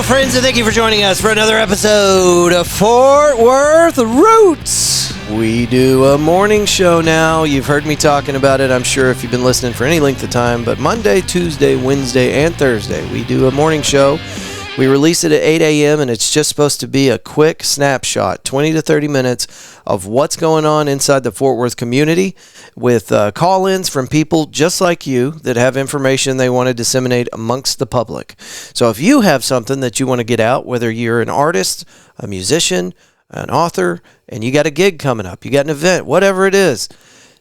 friends, and thank you for joining us for another episode of Fort Worth Roots. We do a morning show now. You've heard me talking about it, I'm sure, if you've been listening for any length of time. But Monday, Tuesday, Wednesday, and Thursday, we do a morning show. We release it at 8 a.m., and it's just supposed to be a quick snapshot, 20 to 30 minutes of what's going on inside the Fort Worth community with call-ins from people just like you that have information they want to disseminate amongst the public. So if you have something that you want to get out, whether you're an artist, a musician, an author, and you got a gig coming up, you got an event, whatever it is,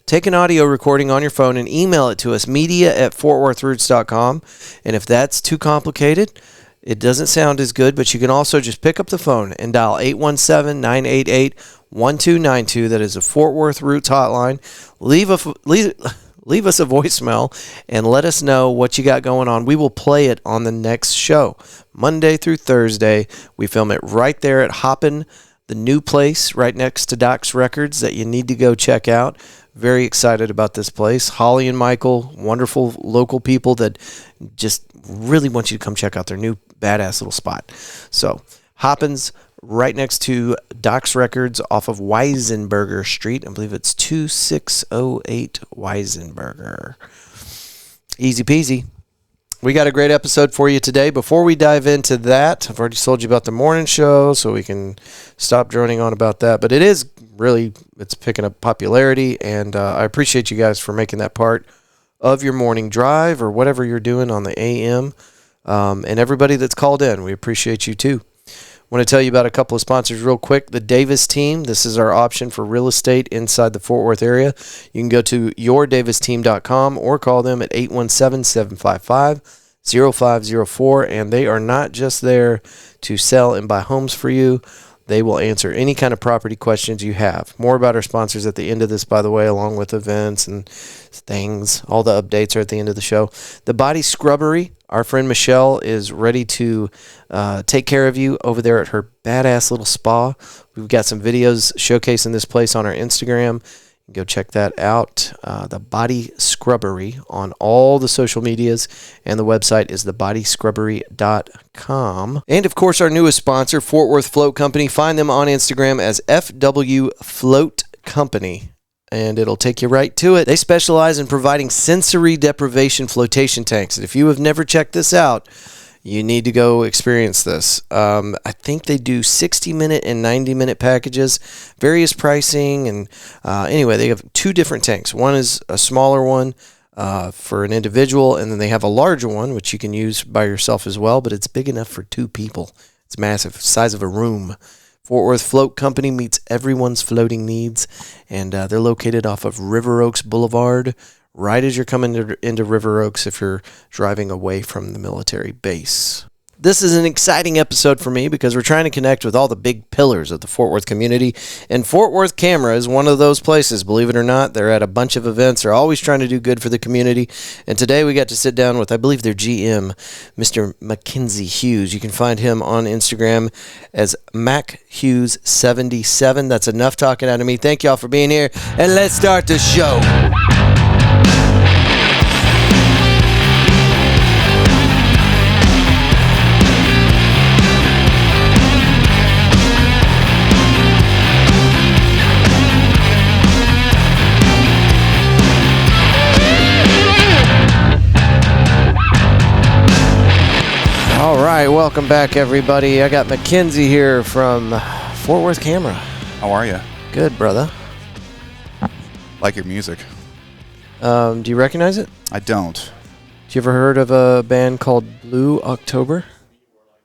take an audio recording on your phone and email it to us, media@fortworthroots.com. And if that's too complicated, it doesn't sound as good, but you can also just pick up the phone and dial 817-988-1292. That is a Fort Worth Roots hotline. Leave us a voicemail and let us know what you got going on. We will play it on the next show. Monday through Thursday, we film it right there at Hoppin', the new place right next to Doc's Records that you need to go check out. Very excited about this place. Holly and Michael, wonderful local people that just really want you to come check out their new badass little spot. So, Hoppin's right next to Doc's Records off of Weisenberger Street. I believe it's 2608 Weisenberger. Easy peasy. We got a great episode for you today. Before we dive into that, I've already told you about the morning show, so we can stop droning on about that. But it is really, it's picking up popularity, and I appreciate you guys for making that part of your morning drive or whatever you're doing on the AM. And everybody that's called in, we appreciate you too. I want to tell you about a couple of sponsors real quick. The Davis Team. This is our option for real estate inside the Fort Worth area. You can go to yourdavisteam.com or call them at 817-755-0504. And they are not just there to sell and buy homes for you. They will answer any kind of property questions you have. More about our sponsors at the end of this, by the way, along with events and things. All the updates are at the end of the show. The Body Scrubbery. Our friend Michelle is ready to take care of you over there at her badass little spa. We've got some videos showcasing this place on our Instagram. Go check that out. The Body Scrubbery on all the social medias, and the website is thebodyscrubbery.com. And of course, our newest sponsor, Fort Worth Float Company. Find them on Instagram as FW Float Company, and it'll take you right to it. They specialize in providing sensory deprivation flotation tanks. And if you have never checked this out, you need to go experience this. I think they do 60-minute and 90-minute packages, various pricing. And anyway, they have two different tanks. One is a smaller one for an individual, and then they have a larger one, which you can use by yourself as well, but it's big enough for two people. It's massive, size of a room. Fort Worth Float Company meets everyone's floating needs, and they're located off of River Oaks Boulevard, right as you're coming into River Oaks if you're driving away from the military base. This is an exciting episode for me because we're trying to connect with all the big pillars of the Fort Worth community, and Fort Worth Camera is one of those places. Believe it or not, they're at a bunch of events. They're always trying to do good for the community, and today we got to sit down with, I believe, their GM, Mr. MacKenzie Hughes. You can find him on Instagram as MacHughes77. That's enough talking out of me. Thank y'all for being here, and let's start the show. All right, welcome back, everybody. I got MacKenzie here from Fort Worth Camera. How are you? Good, brother. Like your music. Do you recognize it? I don't. You ever heard of a band called Blue October?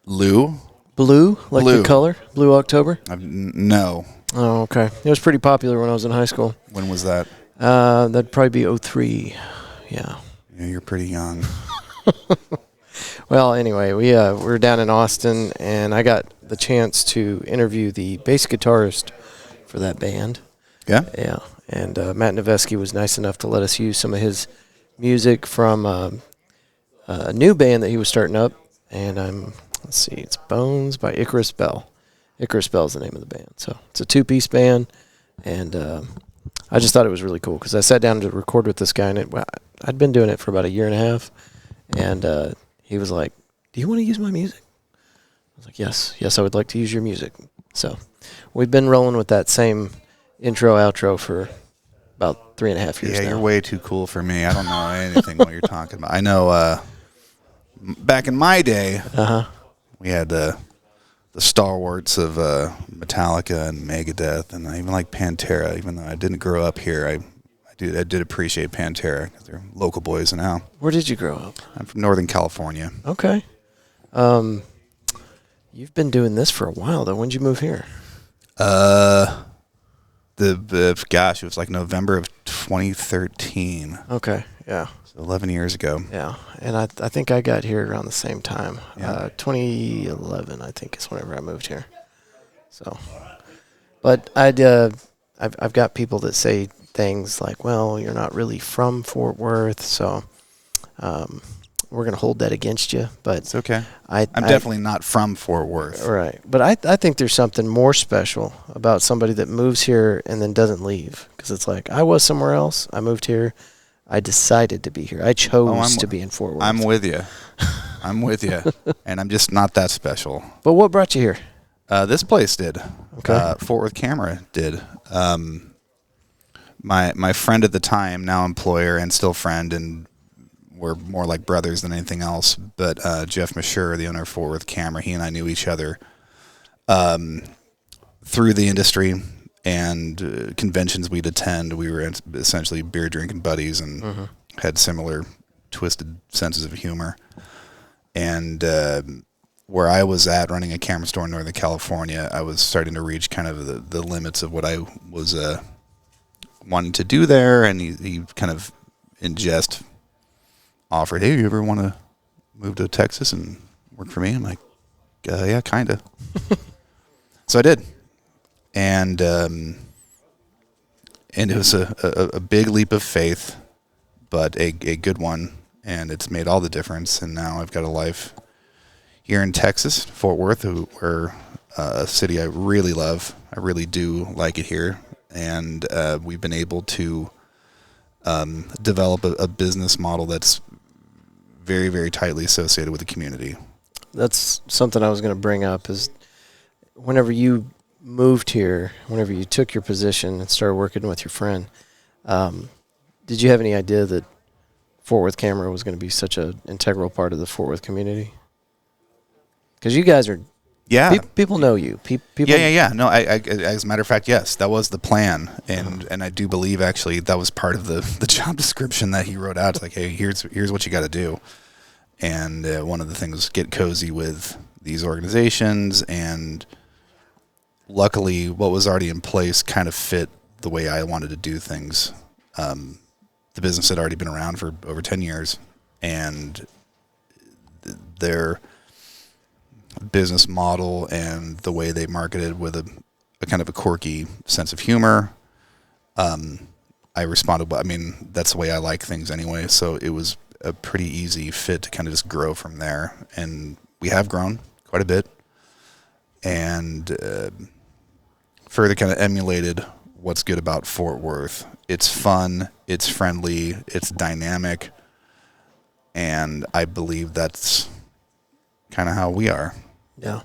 Lou? Blue, like Blue. the color? Blue October? No. Oh, okay. It was pretty popular when I was in high school. When was that? That'd probably be 03. Yeah. Yeah, you're pretty young. Well, anyway, we were down in Austin, and I got the chance to interview the bass guitarist for that band. Yeah? Yeah. And Matt Nevesky was nice enough to let us use some of his music from a new band that he was starting up. And let's see, it's Bones by Icarus Bell. Icarus Bell is the name of the band. So it's a two-piece band, and I just thought it was really cool because I sat down to record with this guy, and I'd been doing it for about a year and a half, and he was like, "Do you want to use my music?" I was like, yes, I would like to use your music. So we've been rolling with that same intro outro for about 3.5 years Yeah, now. you're way too cool for me. I don't know anything what you're talking about. I know back in my day, we had the stalwarts of Metallica and Megadeth, and I even like Pantera. Even though I didn't grow up here, I did appreciate Pantera because they're local boys now. Where did you grow up? I'm from Northern California. Okay. You've been doing this for a while, though. When did you move here? Gosh, it was like November of 2013. Okay, yeah. So 11 years ago. Yeah, and I think I got here around the same time. Yeah. 2011, I think, is whenever I moved here. So, but I've got people that say things like, "Well, you're not really from Fort Worth, so we're gonna hold that against you." But It's okay. I'm definitely not from Fort Worth. right. But I think there's something more special about somebody that moves here and then doesn't leave, because it's like, I was somewhere else, I moved here. I decided to be here. I chose to be in Fort Worth. I'm with you. I'm with you. And I'm just not that special. But what brought you here? This place did. Okay. Fort Worth Camera did. My friend at the time, now employer and still friend, and we're more like brothers than anything else, but Jeff Mashure, the owner of Fort Worth Camera, he and I knew each other through the industry and conventions we'd attend. We were essentially beer drinking buddies and had similar twisted senses of humor. And where I was at running a camera store in Northern California, I was starting to reach kind of the limits of what I was wanting to do there. And he kind of in jest offered, "Hey, you ever want to move to Texas and work for me?" I'm like, yeah, kind of. So I did. And it was a big leap of faith, but a good one, and it's made all the difference. And now I've got a life here in Texas, Fort Worth, where a city I really love. I really do like it here, and we've been able to develop a business model that's very, very tightly associated with the community. That's something I was going to bring up, is whenever you moved here, whenever you took your position and started working with your friend, did you have any idea that Fort Worth Camera was going to be such an integral part of the Fort Worth community? Because you guys are, people know you. People, Yeah. No, I, as a matter of fact, yes, that was the plan, and I do believe actually that was part of the job description that he wrote out. It's like, hey, here's what you got to do, and one of the things was get cozy with these organizations, and luckily, what was already in place kind of fit the way I wanted to do things. The business had already been around for over 10 years, and their business model and the way they marketed with a kind of a quirky sense of humor, I responded well. I mean, that's the way I like things anyway, so it was a pretty easy fit to kind of just grow from there. And we have grown quite a bit, and further kind of emulated what's good about Fort Worth. It's fun, it's friendly, it's dynamic, and I believe that's kind of how we are. Yeah.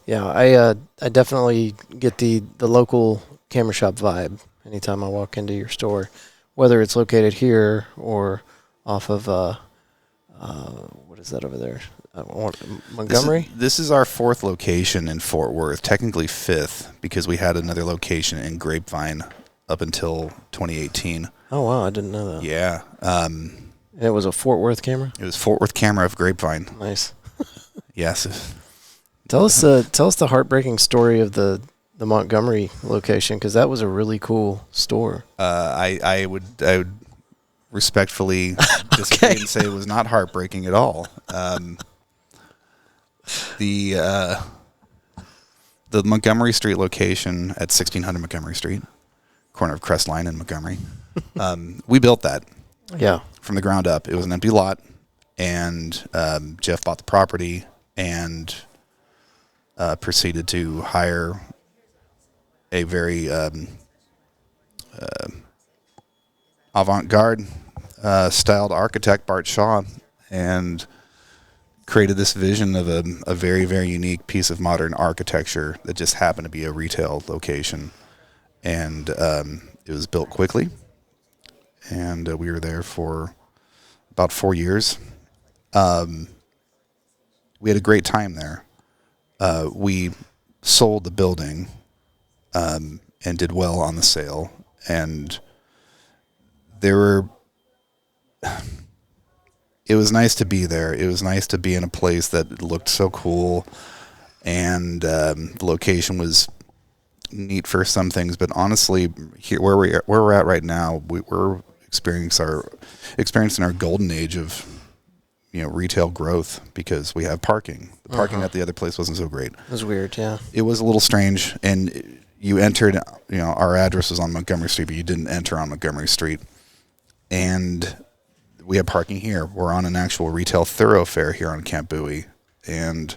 I definitely get the local camera shop vibe anytime I walk into your store, whether it's located here or off of what is that over there? Montgomery? This is our fourth location in Fort Worth, technically fifth, because we had another location in Grapevine up until 2018. Oh, wow, I didn't know that. Yeah. And it was a Fort Worth Camera? It was Fort Worth Camera of Grapevine. Nice. Yes. Tell us the heartbreaking story of the Montgomery location, because that was a really cool store. I would respectfully disagree and say it was not heartbreaking at all. The Montgomery Street location at 1600 Montgomery Street, corner of Crestline and Montgomery, we built that. Yeah. From the ground up. It was an empty lot, and Jeff bought the property and proceeded to hire a very avant-garde styled architect, Bart Shaw, and created this vision of a very, very unique piece of modern architecture that just happened to be a retail location. And it was built quickly. And we were there for about 4 years. We had a great time there. We sold the building and did well on the sale. And it was nice to be there. It was nice to be in a place that looked so cool, and the location was neat for some things. But honestly, here where we're at right now, we're experiencing our golden age of retail growth, because we have parking. The parking at the other place wasn't so great. It was weird, yeah. It was a little strange, and you entered. Our address was on Montgomery Street, but you didn't enter on Montgomery Street, and we have parking here. We're on an actual retail thoroughfare here on Camp Bowie, and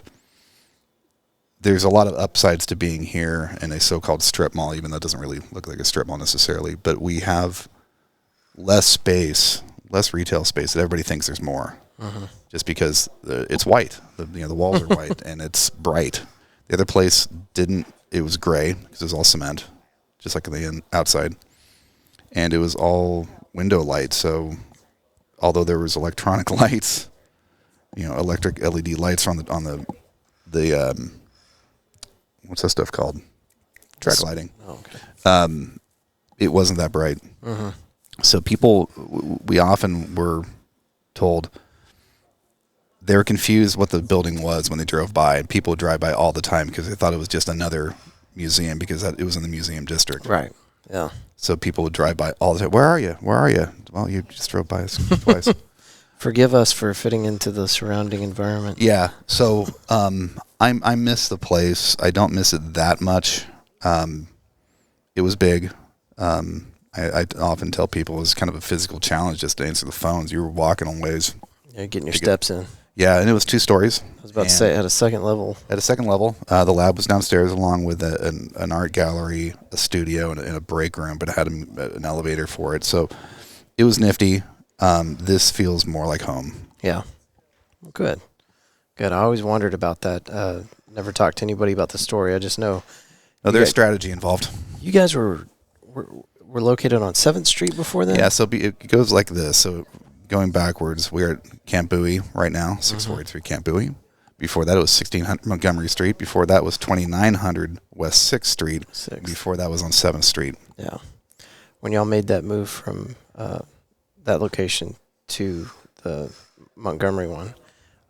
there's a lot of upsides to being here in a so-called strip mall, even though it doesn't really look like a strip mall necessarily. But we have less space, less retail space that everybody thinks there's more, just because it's white. The walls are white and it's bright. The other place didn't. It was gray because it was all cement, just like the outside, and it was all window light. So although there was electronic lights, electric LED lights on the what's that stuff called? Track lighting. Oh, okay. It wasn't that bright. So we often were told they were confused what the building was when they drove by, and people would drive by all the time because they thought it was just another museum, because it was in the museum district. Right. Yeah. So people would drive by all the time. Where are you? Where are you? Well, you just drove by us twice. Forgive us for fitting into the surrounding environment. Yeah. So I miss the place. I don't miss it that much. It was big. I often tell people it was kind of a physical challenge just to answer the phones. You were walking on ways. Yeah, getting your steps in. Yeah, and it was 2 stories. I was about to say, at a second level. At a second level. The lab was downstairs, along with an art gallery, a studio, and a break room, but it had an elevator for it. So it was nifty. This feels more like home. Yeah. Good. I always wondered about that. Never talked to anybody about the story. I just know. There's strategy involved. You guys were located on 7th Street before then? Yeah, so it goes like this. So going backwards, we're at Camp Bowie right now, 643 Camp Bowie. Before that, it was 1600 Montgomery Street. Before that was 2900 West 6th Street. Before that was on 7th Street. Yeah. When y'all made that move from that location to the Montgomery one,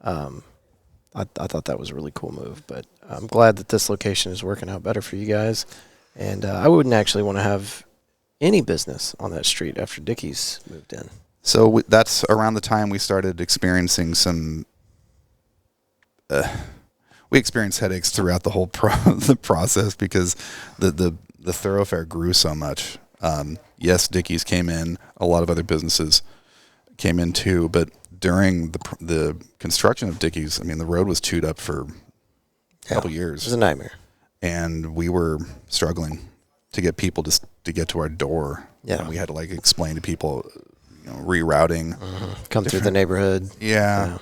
I thought that was a really cool move. But I'm glad that this location is working out better for you guys. And I wouldn't actually want to have any business on that street after Dickie's moved in. So that's around the time we started experiencing some. We experienced headaches throughout the whole the process, because the thoroughfare grew so much. Yes, Dickie's came in. A lot of other businesses came in too. But during the construction of Dickie's, I mean, the road was chewed up for a couple years. It was a nightmare. And we were struggling to get people to get to our door. Yeah. And we had to explain to people, rerouting. Come through the neighborhood. Yeah.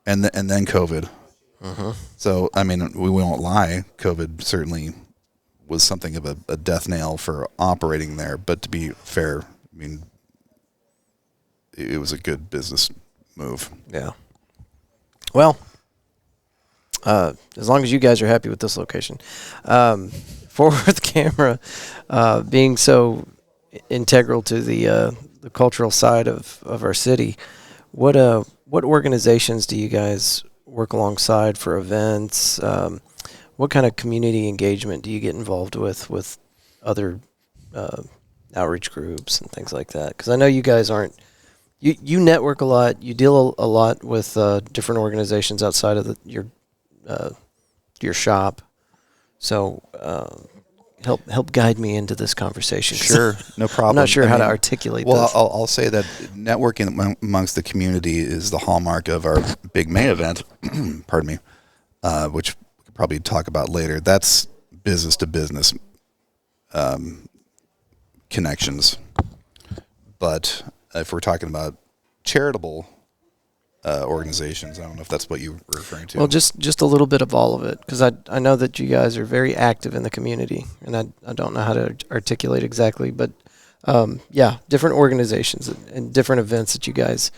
And then COVID. So, I mean, we won't lie. COVID certainly was something of a death nail for operating there. But to be fair, I mean, it was a good business move. Yeah. Well, as long as you guys are happy with this location. Forward Camera being so integral to the cultural side of our city, what organizations do you guys work alongside for events? What kind of community engagement do you get involved with other outreach groups and things like that? Because I know you guys aren't. You network a lot. You deal a lot with different organizations outside of your shop. So help guide me into this conversation. Sure, no problem. I'm not sure how to articulate well, this. I'll say that networking amongst the community is the hallmark of our big May event, pardon me, which we could probably talk about later. That's business to business connections. But if we're talking about charitable organizations. I don't know if that's what you were referring to. Well, just a little bit of all of it, because I know that you guys are very active in the community, and I don't know how to articulate exactly, but yeah, different organizations and different events that you guys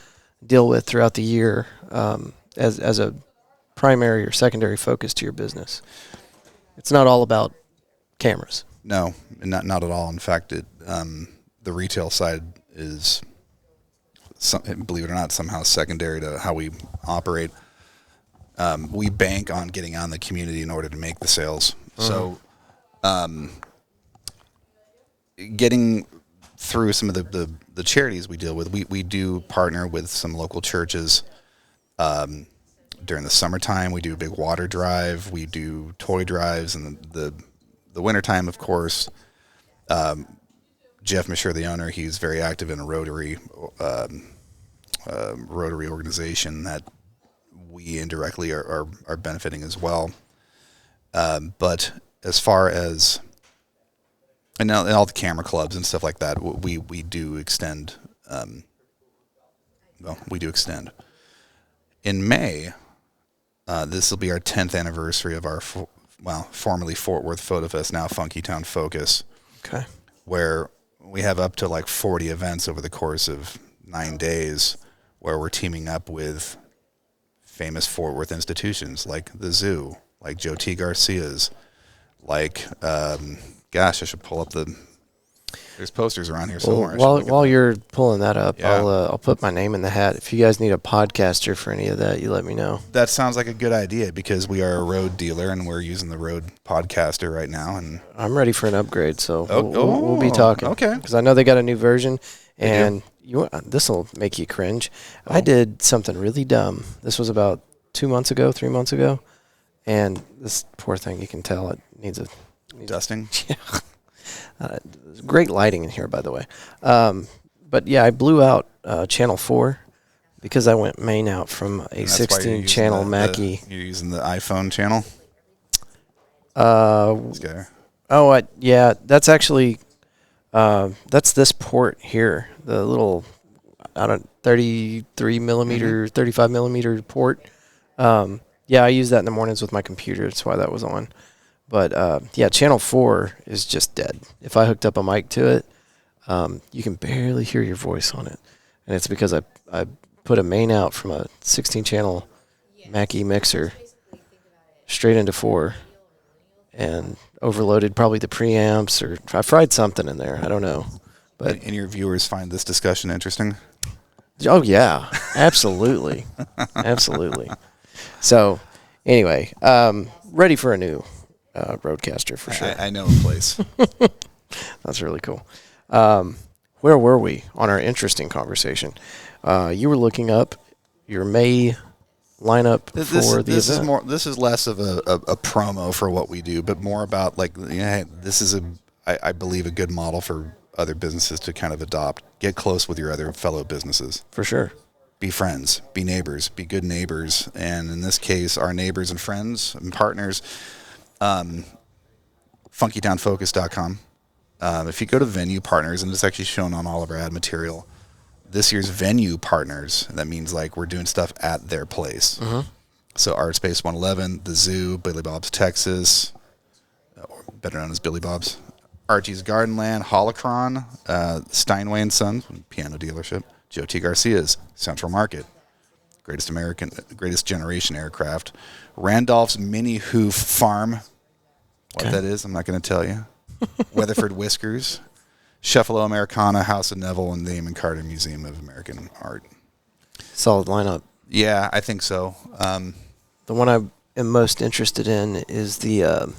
deal with throughout the year as a primary or secondary focus to your business. It's not all about cameras. No, not at all. In fact, the retail side is, believe it or not, somehow secondary to how we operate. We bank on getting on the community in order to make the sales. So, getting through some of the charities we deal with, we do partner with some local churches. During the summertime, we do a big water drive. We do toy drives, and the wintertime, of course. Jeff Misher, the owner, he's very active in a Rotary organization that we indirectly are benefiting as well. But as far as and all the camera clubs and stuff like that, we do extend. We do extend. In May, this will be our 10th anniversary of our formerly Fort Worth Photo Fest, now Funky Town Focus. Okay. Where we have up to like 40 events over the course of 9 days, where we're teaming up with famous Fort Worth institutions like the zoo, like Joe T. Garcia's, like, I should pull up there's posters around here somewhere. While you're pulling that up, Yeah. I'll put my name in the hat. If you guys need a podcaster for any of that, you let me know. That sounds like a good idea, because we are a Rode dealer and we're using the Rode Podcaster right now. And I'm ready for an upgrade, so we'll be talking. Okay. Because I know they got a new version, and this will make you cringe. Oh. I did something really dumb. This was about 3 months ago, and this poor thing, you can tell it needs a dusting. Yeah. Great lighting in here, by the way. But yeah, I blew out channel 4 because I went main out from a 16-channel Mackie. You're using the iPhone channel? This guy. Yeah, that's actually that's this port here, the little 33 millimeter, 35 millimeter port. Yeah, I use that in the mornings with my computer. That's why that was on. But, yeah, channel 4 is just dead. If I hooked up a mic to it, you can barely hear your voice on it. And it's because I put a main out from a 16-channel Mackie mixer straight into 4 and overloaded probably the preamps, or I fried something in there. I don't know. But and your viewers find this discussion interesting? Oh, yeah, absolutely. Absolutely. So, anyway, ready for a new Roadcaster for sure. I know a place. That's really cool. Where were we on our interesting conversation? You were looking up your May lineup for the event. This is less of a promo for what we do, but more about this is I believe a good model for other businesses to kind of adopt. Get close with your other fellow businesses. For sure. Be friends, be neighbors, be good neighbors, and in this case, our neighbors and friends and partners. FunkyTownFocus.com. If you go to venue partners, and it's actually shown on all of our ad material, this year's venue partners, that means like we're doing stuff at their place. Mm-hmm. So Art Space 111, the Zoo, Billy Bob's Texas, or better known as Billy Bob's, Archie's Gardenland, Holocron, Steinway and Sons, piano dealership, Joe T. Garcia's, Central Market, Greatest Generation Aircraft, Randolph's Mini Hoof Farm. What that is, I'm not going to tell you. Weatherford Whiskers, Shuffalo Americana, House of Neville, and the Damon Carter Museum of American Art. Solid lineup. Yeah, I think so. The one I am most interested in is the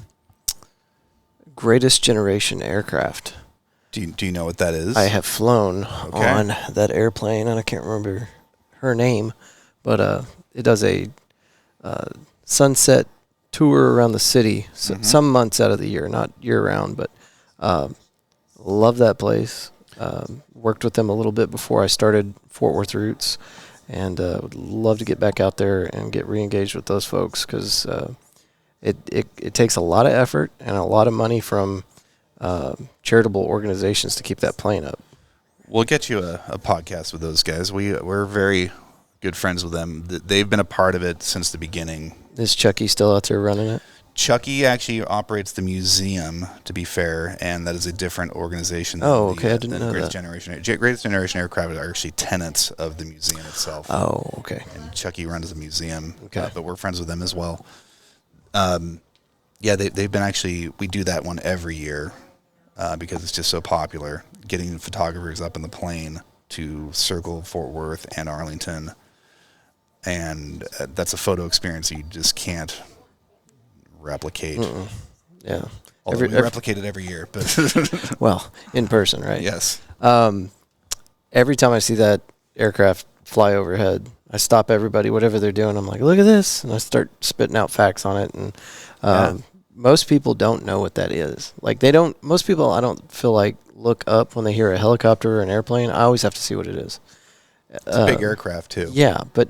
Greatest Generation Aircraft. Do you know what that is? I have flown on that airplane, and I can't remember her name, but it does a sunset tour around the city, some months out of the year, not year-round, but love that place. Worked with them a little bit before I started Fort Worth Roots, and would love to get back out there and get re-engaged with those folks, because it takes a lot of effort and a lot of money from charitable organizations to keep that plane up. We'll get you a podcast with those guys. We're very good friends with them. They've been a part of it since the beginning. Is Chucky still out there running it? Chucky actually operates the museum, to be fair, and that is a different organization than, okay. I didn't know Greatest that. Generation. Greatest Generation Aircraft are actually tenants of the museum itself. Oh, okay. And Chucky runs the museum, Okay. but we're friends with them as well. Yeah, they've been actually, we do that one every year because it's just so popular, getting photographers up in the plane to circle Fort Worth and Arlington. And that's a photo experience you just can't replicate. Yeah. Although we replicate it every year, but well, in person, right? yes. Every time I see that aircraft fly overhead, I stop everybody, whatever they're doing. I'm like, look at this. And I start spitting out facts on it. And most people don't know what that is. Like, most people, I don't feel like, look up when they hear a helicopter or an airplane. I always have to see what it is. It's a big aircraft, too. Yeah, but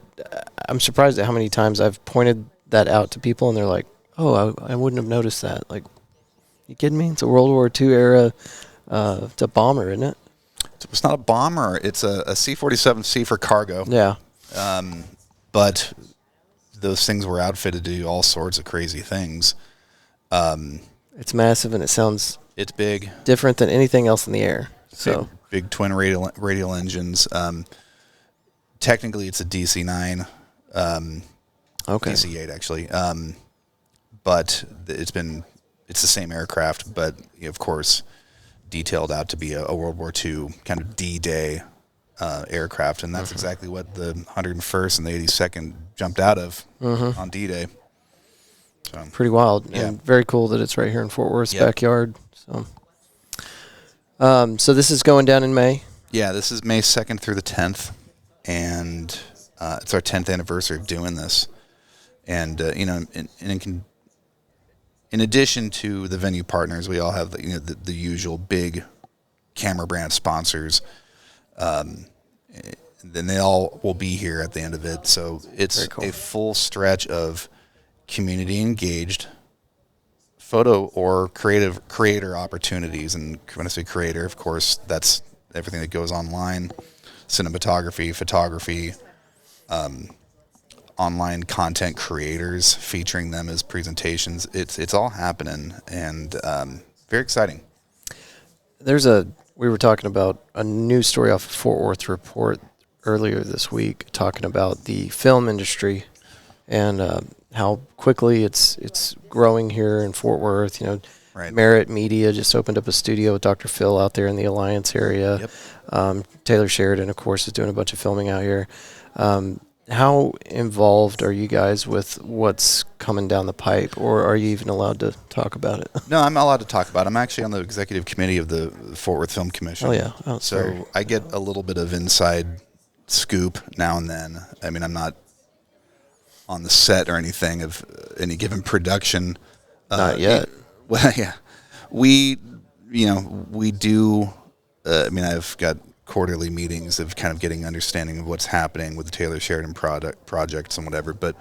I'm surprised at how many times I've pointed that out to people, and they're like, oh, I wouldn't have noticed that. Like, you kidding me? It's a World War II era. It's a bomber, isn't it? It's not a bomber. It's a C-47C for cargo. Yeah. But those things were outfitted to do all sorts of crazy things. It's massive, and it sounds It's big. different than anything else in the air. So Big twin radial engines. Technically, it's a DC-9. okay. DC-8, actually. But it's the same aircraft, but of course, detailed out to be a World War II kind of D-Day aircraft, and that's exactly what the 101st and the 82nd jumped out of on D-Day. So, pretty wild, yeah. and very cool that it's right here in Fort Worth's Yep. backyard. So this is going down in May. yeah, this is May 2nd through the 10th, and it's our 10th anniversary of doing this. And in addition to the venue partners, we all have the usual big camera brand sponsors. Then they all will be here at the end of it. So it's Very cool. a full stretch of community engaged photo or creator opportunities. And when I say creator, of course, that's everything that goes online, cinematography, photography, online content creators, featuring them as presentations. It's all happening, and very exciting. We were talking about a news story off of Fort Worth Report earlier this week, talking about the film industry and how quickly it's growing here in Fort Worth. Right. Merit Media just opened up a studio with Dr. Phil out there in the Alliance area. Yep. Taylor Sheridan, of course, is doing a bunch of filming out here. How involved are you guys with what's coming down the pipe, or are you even allowed to talk about it? No, I'm not allowed to talk about it. I'm actually on the executive committee of the Fort Worth Film Commission. Oh, yeah. Oh, so sorry. I get a little bit of inside scoop now and then. I mean, I'm not on the set or anything of any given production. Not yet. Well, yeah. We do, I've got quarterly meetings of kind of getting understanding of what's happening with the Taylor Sheridan projects and whatever. But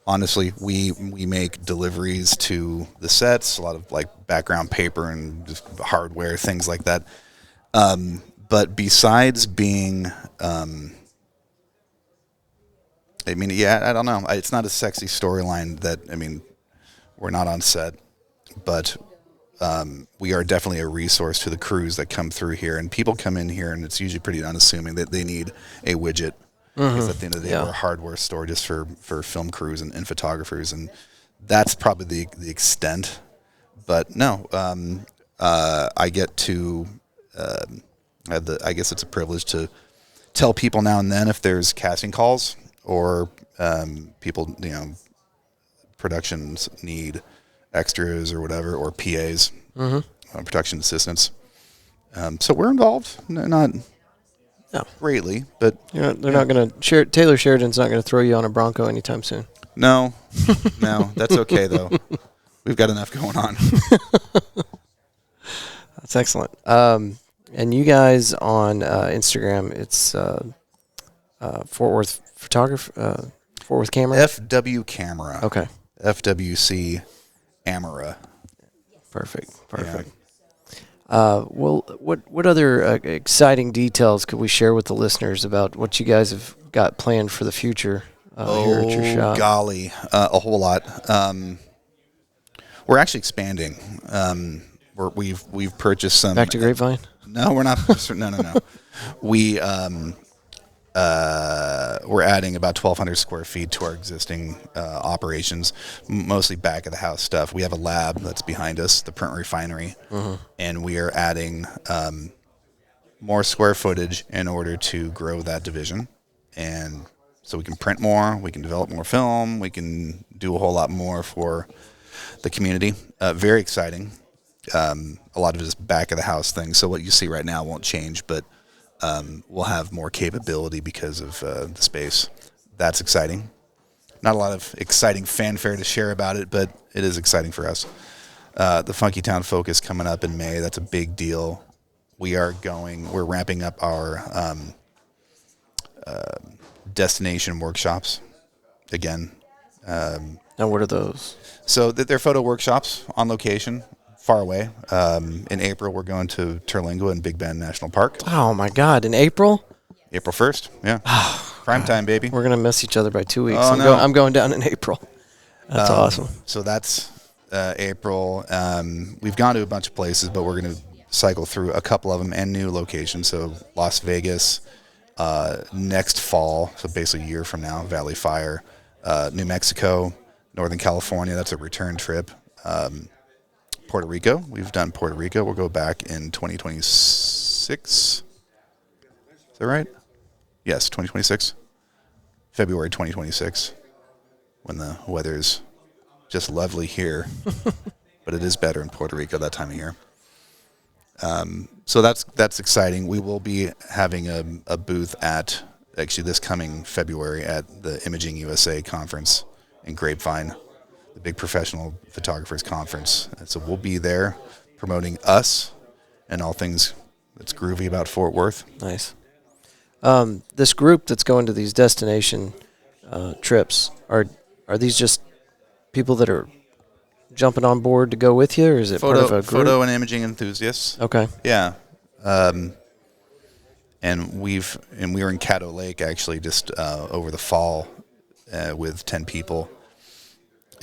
honestly, we make deliveries to the sets, a lot of like background paper and just hardware, things like that. But besides being, I don't know. It's not a sexy storyline that, we're not on set, but we are definitely a resource to the crews that come through here. And people come in here, and it's usually pretty unassuming that they need a widget. Because at the end of the day, we're a hardware store just for film crews and photographers. And that's probably the extent. But no, I get to I guess it's a privilege to tell people now and then if there's casting calls or people, productions need extras or whatever, or PAs, production assistants. So we're involved, not greatly, but They're not going to. Taylor Sheridan's not going to throw you on a Bronco anytime soon. no, that's okay though. We've got enough going on. That's excellent. And you guys on Instagram, it's Fort Worth photographer, Fort Worth camera. FW camera. Okay. FWC Amara. Perfect. Well, what other exciting details could we share with the listeners about what you guys have got planned for the future here at your shop? Golly, a whole lot. We're actually expanding. We've purchased some. Back to Grapevine? No, we're not. No. We we're adding about 1,200 square feet to our existing operations, mostly back of the house stuff. We have a lab that's behind us, the print refinery, and we are adding more square footage in order to grow that division. And so we can print more, we can develop more film, we can do a whole lot more for the community. Very exciting. A lot of it is back of the house things. So what you see right now won't change, but we'll have more capability because of the space. That's exciting. Not a lot of exciting fanfare to share about it, but it is exciting for us. The Funky Town Focus coming up in May. That's a big deal. We're ramping up our destination workshops again. And what are those? So they're photo workshops on location, far away. In April, we're going to Terlingua and Big Bend National Park. Oh, my God. In April? April 1st, yeah. Prime time, baby. We're going to miss each other by 2 weeks. Oh, no. I'm going down in April. That's awesome. So that's April. We've gone to a bunch of places, but we're going to cycle through a couple of them and new locations. So Las Vegas next fall, so basically a year from now, Valley Fire, New Mexico, Northern California. That's a return trip. Puerto Rico. We've done Puerto Rico. We'll go back in 2026. Is that right? Yes, 2026. February 2026, when the weather's just lovely here, but it is better in Puerto Rico that time of year. So that's exciting. We will be having a booth at, actually this coming February, at the Imaging USA conference in Grapevine, the big professional photographers conference. And so we'll be there promoting us and all things that's groovy about Fort Worth. Nice. This group that's going to these destination trips, are these just people that are jumping on board to go with you, or is it part of a group? Photo and imaging enthusiasts. Okay. Yeah. And we were in Caddo Lake actually just over the fall with 10 people.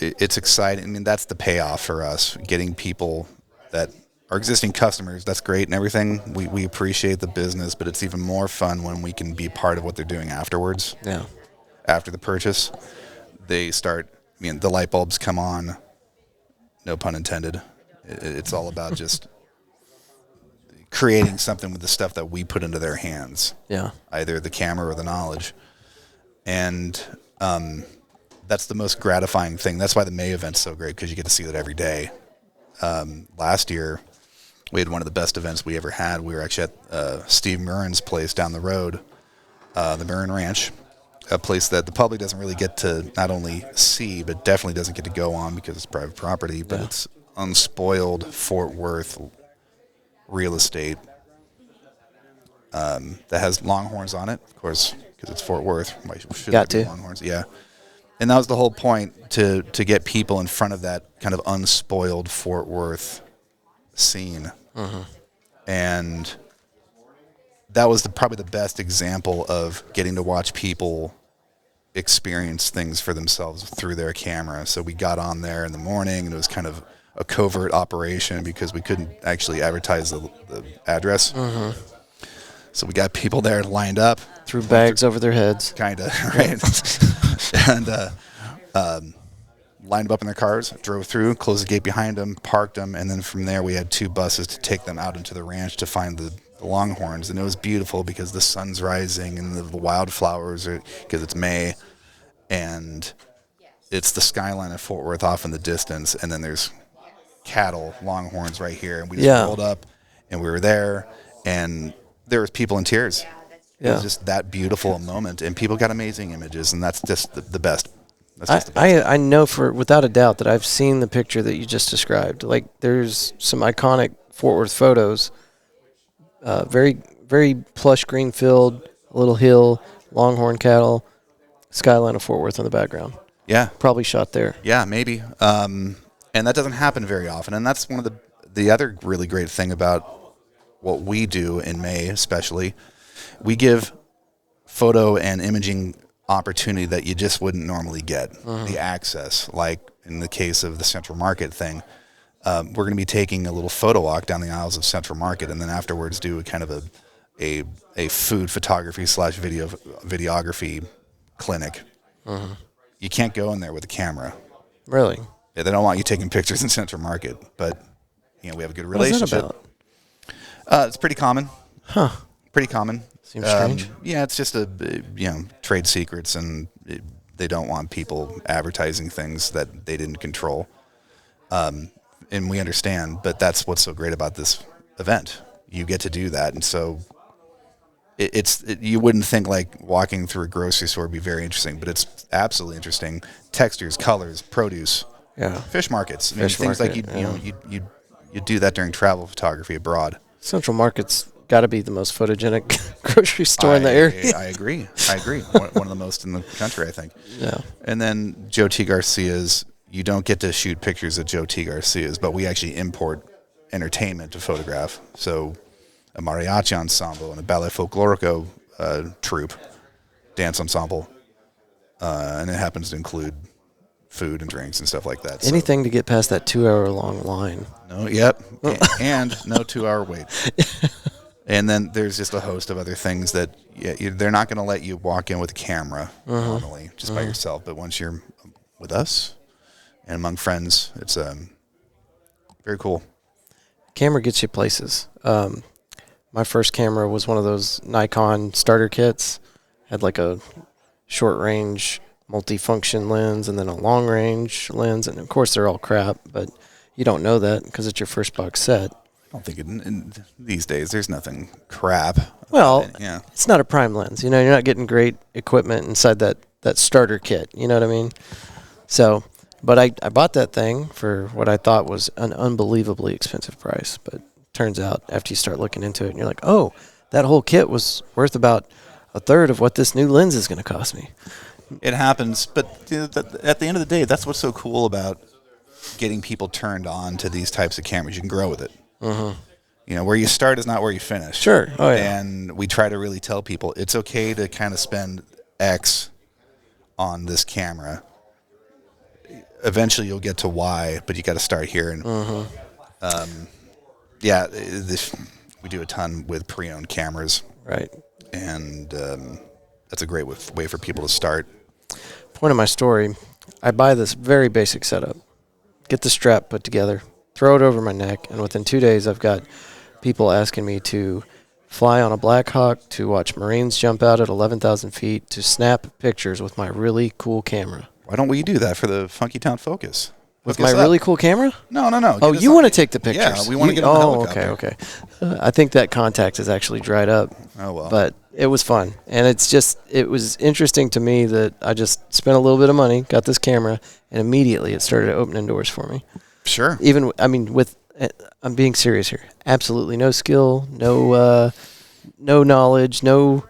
It's exciting. I mean, that's the payoff for us, getting people that are existing customers. That's great and everything. We appreciate the business, but it's even more fun when we can be part of what they're doing afterwards. Yeah. After the purchase, they start, the light bulbs come on, no pun intended. It's all about just creating something with the stuff that we put into their hands. Yeah. Either the camera or the knowledge. And that's the most gratifying thing. That's why the May event's so great, because you get to see that every day. Last year, we had one of the best events we ever had. We were actually at Steve Murren's place down the road, the Murren Ranch, a place that the public doesn't really get to not only see, but definitely doesn't get to go on because it's private property, but it's unspoiled Fort Worth real estate that has Longhorns on it, of course, because it's Fort Worth. Why should Got there be to. Longhorns? Yeah. And that was the whole point, to get people in front of that kind of unspoiled Fort Worth scene. Mm-hmm. And that was probably the best example of getting to watch people experience things for themselves through their camera. So we got on there in the morning, and it was kind of a covert operation because we couldn't actually advertise the address. Mm-hmm. So we got people there lined up. Threw bags over their heads. Kind of, right? And lined them up in their cars, drove through, closed the gate behind them, parked them, and then from there we had 2 buses to take them out into the ranch to find the Longhorns. And it was beautiful because the sun's rising and the wildflowers, because it's May, and it's the skyline of Fort Worth off in the distance, and then there's cattle, Longhorns right here. And we just rolled up, and we were there, and there was people in tears. It was just that beautiful a moment, and people got amazing images, and that's just the best. That's just the best. I know without a doubt that I've seen the picture that you just described. Like, there's some iconic Fort Worth photos. Very, very plush green field, a little hill, Longhorn cattle, skyline of Fort Worth in the background. Yeah. Probably shot there. Yeah, maybe. And that doesn't happen very often, and that's one of the other really great thing about what we do in May, especially, we give photo and imaging opportunity that you just wouldn't normally get. The access, like in the case of the Central Market thing, we're going to be taking a little photo walk down the aisles of Central Market, and then afterwards do a kind of a food photography / videography clinic. You can't go in there with a camera. Really? Yeah, they don't want you taking pictures in Central Market, but we have a good What is relationship. that about? It's pretty common. Huh. Pretty common. Seems strange. Yeah, it's just trade secrets, and they don't want people advertising things that they didn't control. And we understand, but that's what's so great about this event. You get to do that, and so you wouldn't think like walking through a grocery store would be very interesting, but it's absolutely interesting. Textures, colors, produce, fish markets, things like you do that during travel photography abroad. Central Market's got to be the most photogenic grocery store in the area. I agree. One of the most in the country, I think. Yeah. And then Joe T. Garcia's. You don't get to shoot pictures of Joe T. Garcia's, but we actually import entertainment to photograph. So a mariachi ensemble and a ballet folklorico troupe, dance ensemble, and it happens to include food and drinks and stuff like that. Anything to get past that 2-hour-long line. No, yep, and no 2-hour wait. And then there's just a host of other things that they're not going to let you walk in with a camera normally, just by yourself. But once you're with us and among friends, it's very cool. Camera gets you places. My first camera was one of those Nikon starter kits. Had like a short-range multi-function lens and then a long-range lens. And, of course, they're all crap, but you don't know that because it's your first box set. I don't think these days there's nothing crap. Well, it's not a prime lens. You're not getting great equipment inside that starter kit. You know what I mean? So, but I bought that thing for what I thought was an unbelievably expensive price. But turns out after you start looking into it, and you're like, oh, that whole kit was worth about a third of what this new lens is going to cost me. It happens, but at the end of the day, that's what's so cool about getting people turned on to these types of cameras. You can grow with it. Where you start is not where you finish. Sure. Oh, yeah. And we try to really tell people it's okay to kind of spend X on this camera. Eventually you'll get to Y, but you got to start here. And we do a ton with pre-owned cameras. Right. And that's a great way for people to start. Point of my story, I buy this very basic setup, get the strap put together, throw it over my neck, and within 2 days I've got people asking me to fly on a Black Hawk, to watch Marines jump out at 11,000 feet, to snap pictures with my really cool camera. Why don't we do that for the Funky Town Focus? With my really cool camera? No. Oh, you want to take the pictures? Yeah, we want to get on the helicopter. Okay. I think that contact has actually dried up. Oh, well. But it was fun. And it was interesting to me that I just spent a little bit of money, got this camera, and immediately it started opening doors for me. Sure. I'm being serious here. Absolutely no skill, no knowledge, no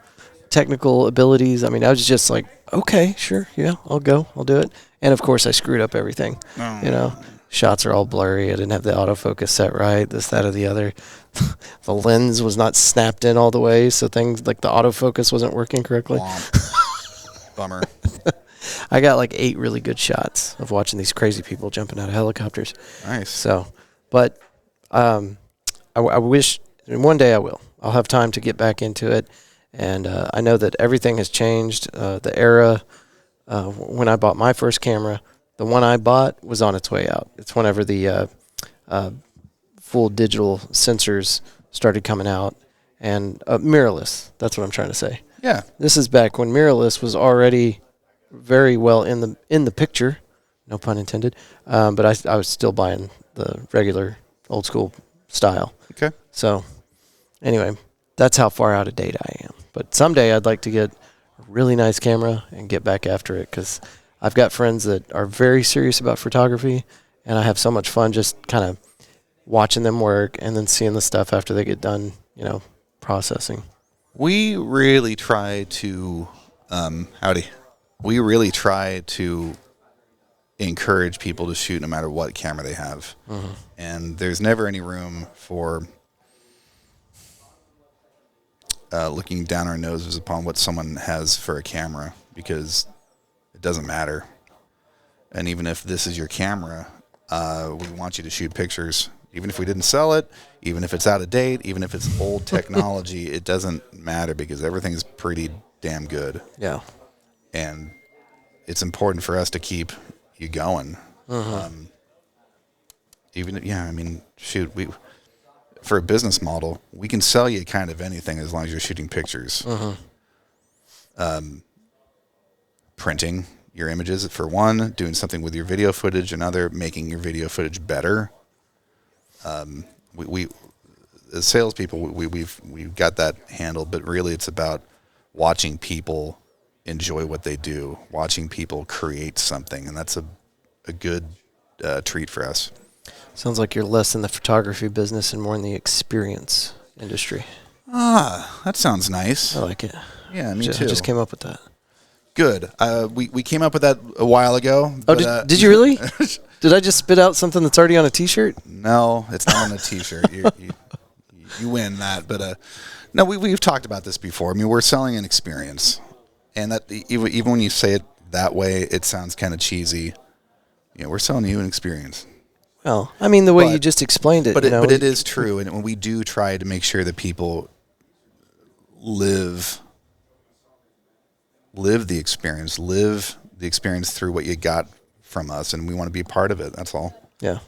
technical abilities. I was just like, okay, sure, yeah, I'll do it. And of course, I screwed up everything. Shots are all blurry. I didn't have the autofocus set right, this, that, or the other. The lens was not snapped in all the way, so things like the autofocus wasn't working correctly. Bummer. I got like 8 really good shots of watching these crazy people jumping out of helicopters. Nice. So, but I wish one day I will. I'll have time to get back into it. And I know that everything has changed. The era, when I bought my first camera, the one I bought was on its way out. It's whenever the full digital sensors started coming out. And mirrorless, that's what I'm trying to say. Yeah. This is back when mirrorless was already very well in the picture, no pun intended. But I was still buying the regular old school style. Okay. So anyway, that's how far out of date I am. But someday I'd like to get a really nice camera and get back after it, because I've got friends that are very serious about photography, and I have so much fun just kind of watching them work and then seeing the stuff after they get done, processing. We really try to, we really try to encourage people to shoot no matter what camera they have. And there's never any room for looking down our noses upon what someone has for a camera, because it doesn't matter. And even if this is your camera, we want you to shoot pictures. Even if we didn't sell it, even if it's out of date, even if it's old technology, it doesn't matter because everything is pretty damn good. Yeah. And it's important for us to keep you going. Shoot, for a business model, we can sell you kind of anything as long as you're shooting pictures. Printing your images for one, doing something with your video footage, another, making your video footage better. We as salespeople, we've got that handled, but really it's about watching people enjoy what they do, watching people create something, and that's a good treat for us. Sounds like you're less in the photography business and more in the experience industry. That sounds nice. I like it. Yeah, me too. I just came up with that. Good. We came up with that a while ago. Oh, did you really? Did I just spit out something that's already on a T-shirt? No, it's not on a T-shirt. You win that. But no, we've talked about this before. I mean, we're selling an experience, and that even when you say it that way, it sounds kind of cheesy. Yeah, we're selling you an experience. Well, I mean, the way you just explained it. But it is true, and we do try to make sure that people live the experience through what you got from us, and we want to be a part of it. That's all. Yeah.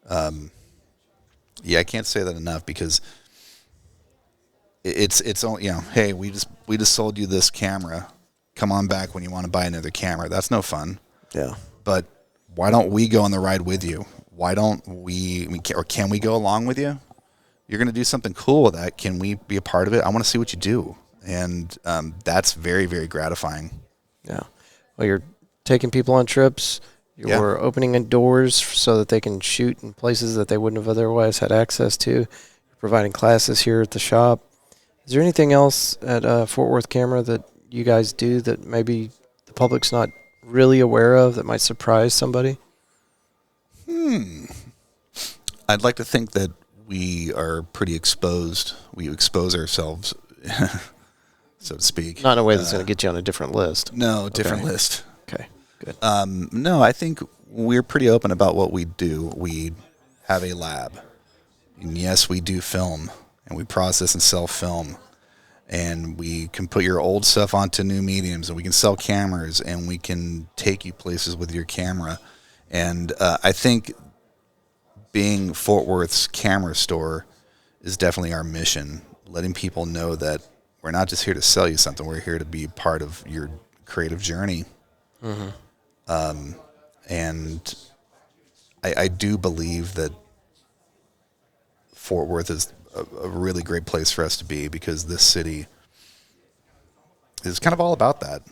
I can't say that enough, because it's only, hey, we just sold you this camera. Come on back when you want to buy another camera. That's no fun. Yeah. But why don't we go on the ride with you? Why don't can we go along with you? You're going to do something cool with that. Can we be a part of it? I want to see what you do. And that's very, very gratifying. Yeah. Well, you're taking people on trips. You're opening doors so that they can shoot in places that they wouldn't have otherwise had access to. You're providing classes here at the shop. Is there anything else at Fort Worth Camera that you guys do that maybe the public's not really aware of that might surprise somebody? I'd like to think that we are pretty exposed. We expose ourselves, so to speak. Not in a way that's going to get you on a different list. No, different list. Okay, good. No, I think we're pretty open about what we do. We have a lab. And yes, we do film, and we process and sell film. And we can put your old stuff onto new mediums, and we can sell cameras, and we can take you places with your camera. And I think being Fort Worth's camera store is definitely our mission, letting people know that we're not just here to sell you something. We're here to be part of your creative journey. And I do believe that Fort Worth is a really great place for us to be, because this city is kind of all about that,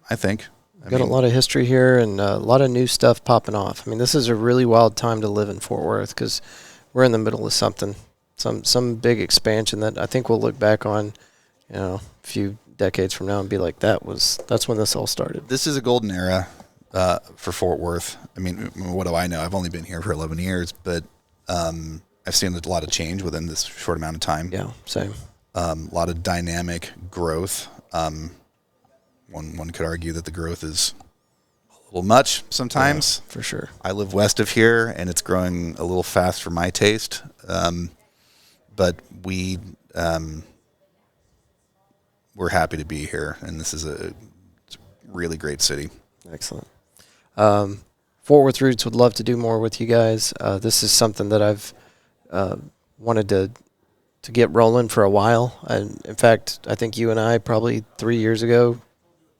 I think. Got a lot of history here and a lot of new stuff popping off. I mean, this is a really wild time to live in Fort Worth, because we're in the middle of something, some big expansion that I think we'll look back on, a few decades from now and be like, that's when this all started. This is a golden era for Fort Worth. I mean, what do I know? I've only been here for 11 years, but I've seen a lot of change within this short amount of time. Yeah, same. A lot of dynamic growth. One could argue that the growth is a little much sometimes. Yeah, for sure. I live west of here, and it's growing a little fast for my taste. But we're happy to be here, and this is a really great city. Excellent. Fort Worth Roots would love to do more with you guys. This is something that I've wanted to get rolling for a while. And in fact, I think you and I probably 3 years ago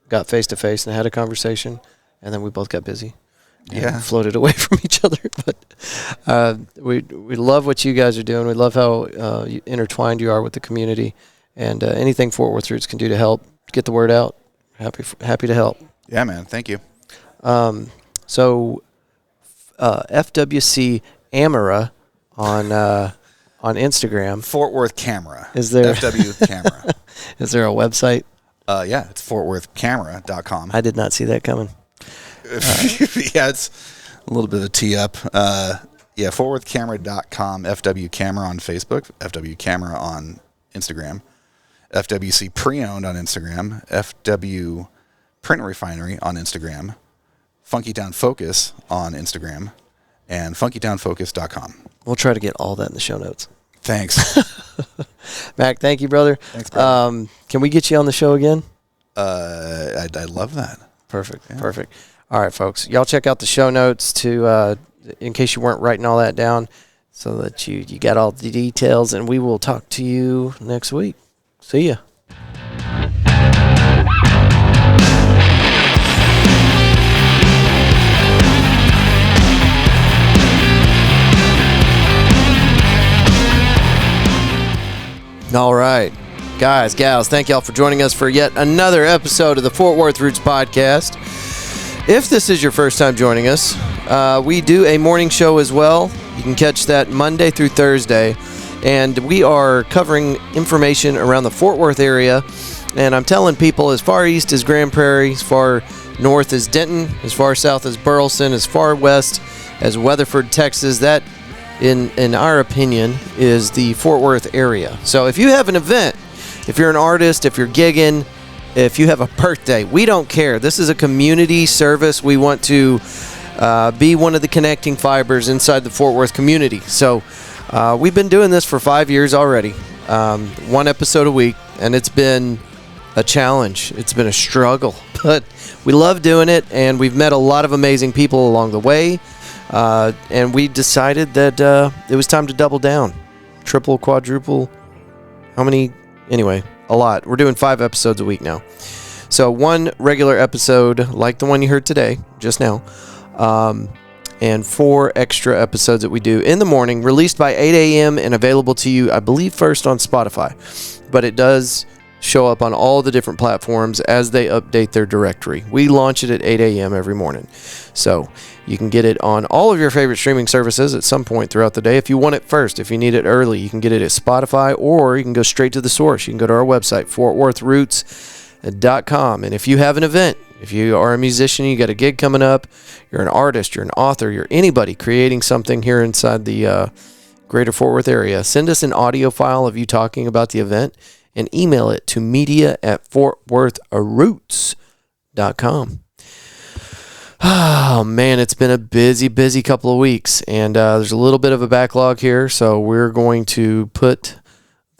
got face to face and had a conversation, and then we both got busy. And floated away from each other. But we love what you guys are doing. We love how intertwined you are with the community, and anything Fort Worth Roots can do to help get the word out. Happy to help. Yeah, man. Thank you. So FWC Amara on Instagram. Fort Worth Camera. Is there FW Camera? Is there a website? Yeah, it's fortworthcamera.com. I did not see that coming. Yeah, it's a little bit of a tee up. Yeah, fortworthcamera.com, FW Camera on Facebook, FW Camera on Instagram. FWC Pre-Owned on Instagram, FW Print Refinery on Instagram, Funky Town Focus on Instagram, and funkytownfocus.com. We'll try to get all that in the show notes. Thanks. Mac, thank you, brother. Thanks, brother. Can we get you on the show again? I'd love that. Perfect. Yeah. Perfect. All right, folks. Y'all check out the show notes to in case you weren't writing all that down so that you got all the details, and we will talk to you next week. See ya. All right. Guys, gals, thank y'all for joining us for yet another episode of the Fort Worth Roots Podcast. If this is your first time joining us, we do a morning show as well. You can catch that Monday through Thursday. And we are covering information around the Fort Worth area. And I'm telling people as far east as Grand Prairie, as far north as Denton, as far south as Burleson, as far west as Weatherford, Texas, that in our opinion, is the Fort Worth area. So if you have an event, if you're an artist, if you're gigging, if you have a birthday, we don't care. This is a community service. We want to be one of the connecting fibers inside the Fort Worth community. So we've been doing this for 5 years already, one episode a week, and it's been a challenge. It's been a struggle, but we love doing it, and we've met a lot of amazing people along the way. And we decided that it was time to double down. Triple, quadruple, how many? Anyway, a lot. We're doing 5 episodes a week now. So 1 regular episode, like the one you heard today, just now, and 4 extra episodes that we do in the morning, released by 8 a.m. and available to you, I believe, first on Spotify. But it does show up on all the different platforms as they update their directory. We launch it at 8 a.m. every morning. So you can get it on all of your favorite streaming services at some point throughout the day. If you want it first, if you need it early, you can get it at Spotify, or you can go straight to the source. You can go to our website, fortworthroots.com. And if you have an event, if you are a musician, you got a gig coming up, you're an artist, you're an author, you're anybody creating something here inside the greater Fort Worth area, send us an audio file of you talking about the event and email it to media@fortworthroots.com. Oh, man, it's been a busy couple of weeks, and there's a little bit of a backlog here, so we're going to put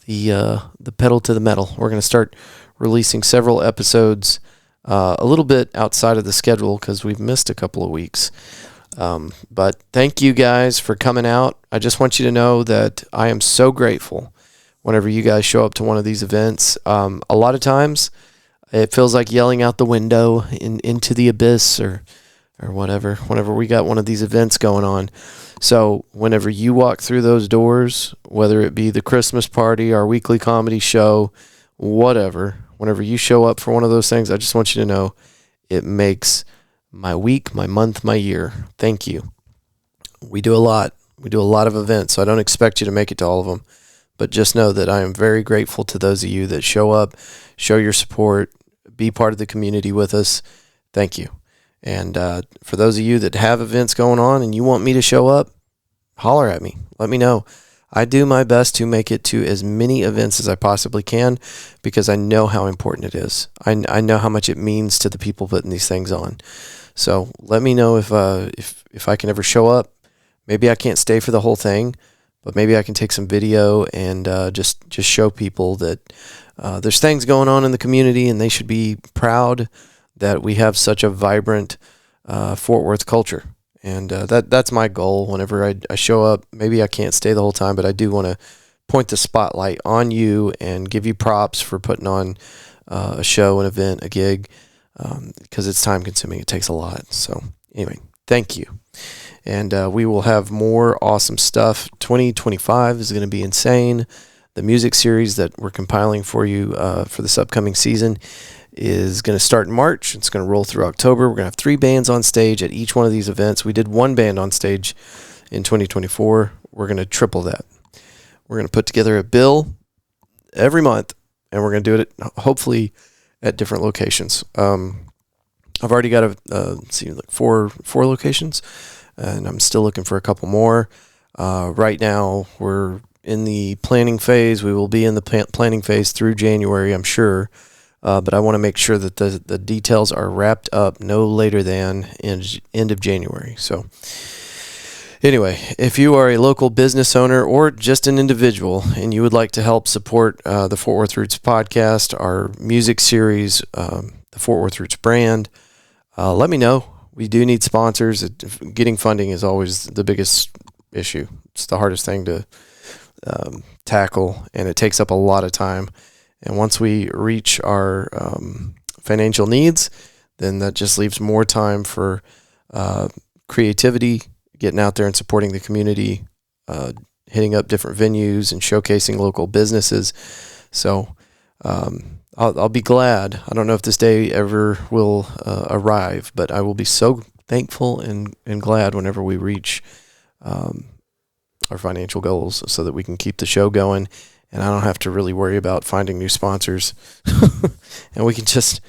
the pedal to the metal. We're going to start releasing several episodes a little bit outside of the schedule because we've missed a couple of weeks. But thank you guys for coming out. I just want you to know that I am so grateful whenever you guys show up to one of these events. A lot of times it feels like yelling out the window into the abyss or whatever, whenever we got one of these events going on. So whenever you walk through those doors, whether it be the Christmas party, our weekly comedy show, whatever, whenever you show up for one of those things, I just want you to know it makes my week, my month, my year. Thank you. We do a lot. We do a lot of events, so I don't expect you to make it to all of them. But just know that I am very grateful to those of you that show up, show your support, be part of the community with us. Thank you. And for those of you that have events going on and you want me to show up, holler at me. Let me know. I do my best to make it to as many events as I possibly can because I know how important it is. I know how much it means to the people putting these things on. So let me know if I can ever show up. Maybe I can't stay for the whole thing, but maybe I can take some video and just show people that there's things going on in the community and they should be proud that we have such a vibrant Fort Worth culture. And that's my goal whenever I show up. Maybe I can't stay the whole time, but I do want to point the spotlight on you and give you props for putting on a show, an event, a gig, because it's time consuming. It takes a lot. So anyway, thank you. And we will have more awesome stuff. 2025 is going to be insane. The music series that we're compiling for you for this upcoming season is going to start in March. It's going to roll through October. We're going to have 3 bands on stage at each one of these events. We did 1 band on stage in 2024. We're going to triple that. We're going to put together a bill every month, and we're going to do it hopefully at different locations. I've already got like four locations, and I'm still looking for a couple more. Right now, we're in the planning phase. We will be in the planning phase through January, I'm sure. But I want to make sure that the details are wrapped up no later than end of January. So anyway, if you are a local business owner or just an individual and you would like to help support the Fort Worth Roots podcast, our music series, the Fort Worth Roots brand, let me know. We do need sponsors. Getting funding is always the biggest issue. It's the hardest thing to tackle, and it takes up a lot of time. And once we reach our financial needs, then that just leaves more time for creativity, getting out there and supporting the community, hitting up different venues and showcasing local businesses. So I'll be glad. I don't know if this day ever will arrive, but I will be so thankful and glad whenever we reach our financial goals so that we can keep the show going. And I don't have to really worry about finding new sponsors. And we can just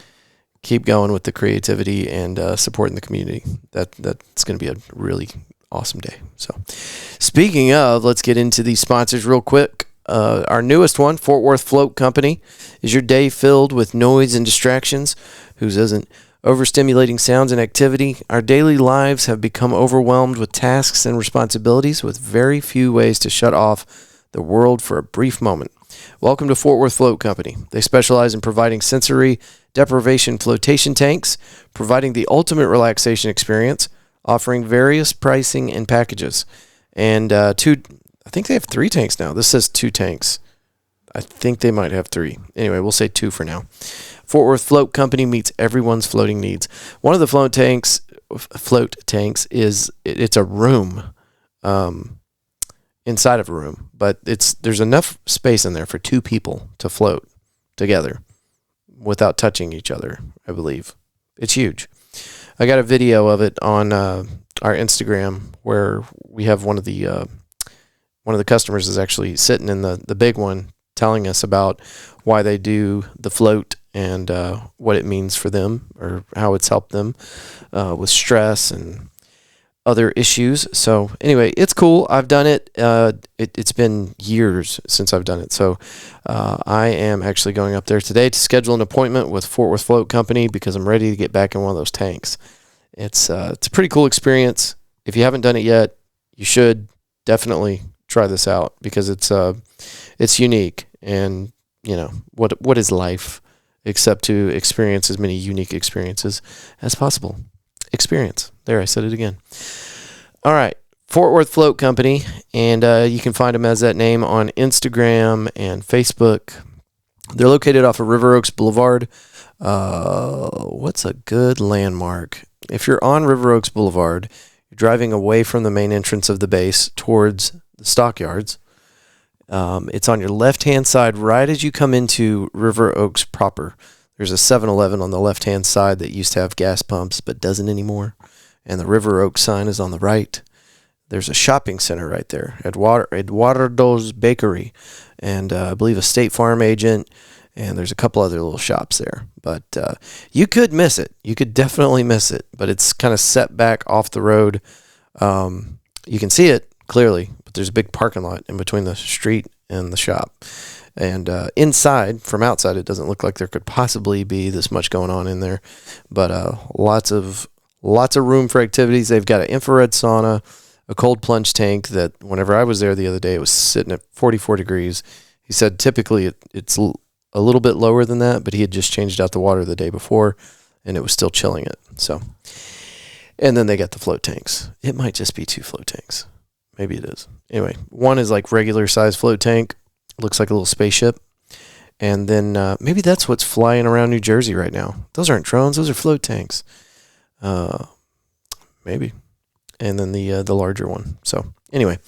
keep going with the creativity and supporting the community. That's going to be a really awesome day. So speaking of, let's get into these sponsors real quick. Our newest one, Fort Worth Float Company. Is your day filled with noise and distractions? Whose isn't? Overstimulating sounds and activity. Our daily lives have become overwhelmed with tasks and responsibilities with very few ways to shut off the world for a brief moment. Welcome to Fort Worth Float Company. They specialize in providing sensory deprivation flotation tanks, providing the ultimate relaxation experience, offering various pricing and packages. And I think they have 3 tanks now. This says 2 tanks. I think they might have 3. Anyway, we'll say 2 for now. Fort Worth Float Company meets everyone's floating needs. One of the float tanks is it's a room. Inside of a room, but there's enough space in there for 2 people to float together without touching each other, I believe. It's huge. I got a video of it on our Instagram where we have one of the customers is actually sitting in the big one telling us about why they do the float and what it means for them or how it's helped them with stress and other issues. So anyway, it's cool. I've done it. It's been years since I've done it. So I am actually going up there today to schedule an appointment with Fort Worth Float Company because I'm ready to get back in one of those tanks. It's a pretty cool experience. If you haven't done it yet, you should definitely try this out because it's unique. And you know what is life except to experience as many unique experiences as possible. Experience. There, I said it again. All right. Fort Worth Float Company, and you can find them as that name on Instagram and Facebook. They're located off of River Oaks Boulevard. What's a good landmark? If you're on River Oaks Boulevard, you're driving away from the main entrance of the base towards the stockyards. It's on your left-hand side right as you come into River Oaks proper. There's a 7-Eleven on the left-hand side that used to have gas pumps but doesn't anymore. And the River Oaks sign is on the right. There's a shopping center right there, Eduardo's Bakery, and I believe a State Farm agent, and there's a couple other little shops there. But you could miss it. You could definitely miss it, but it's kind of set back off the road. You can see it clearly, but there's a big parking lot in between the street and the shop. And inside, from outside, it doesn't look like there could possibly be this much going on in there. But lots of room for activities. They've got an infrared sauna, a cold plunge tank that whenever I was there the other day, it was sitting at 44 degrees. He said typically it's a little bit lower than that, but he had just changed out the water the day before, and it was still chilling it. So, and then they got the float tanks. It might just be 2 float tanks. Maybe it is. Anyway, one is like regular size float tank. Looks like a little spaceship. And then maybe that's what's flying around New Jersey right now. Those aren't drones. Those are float tanks. Maybe. And then the larger one. So anyway,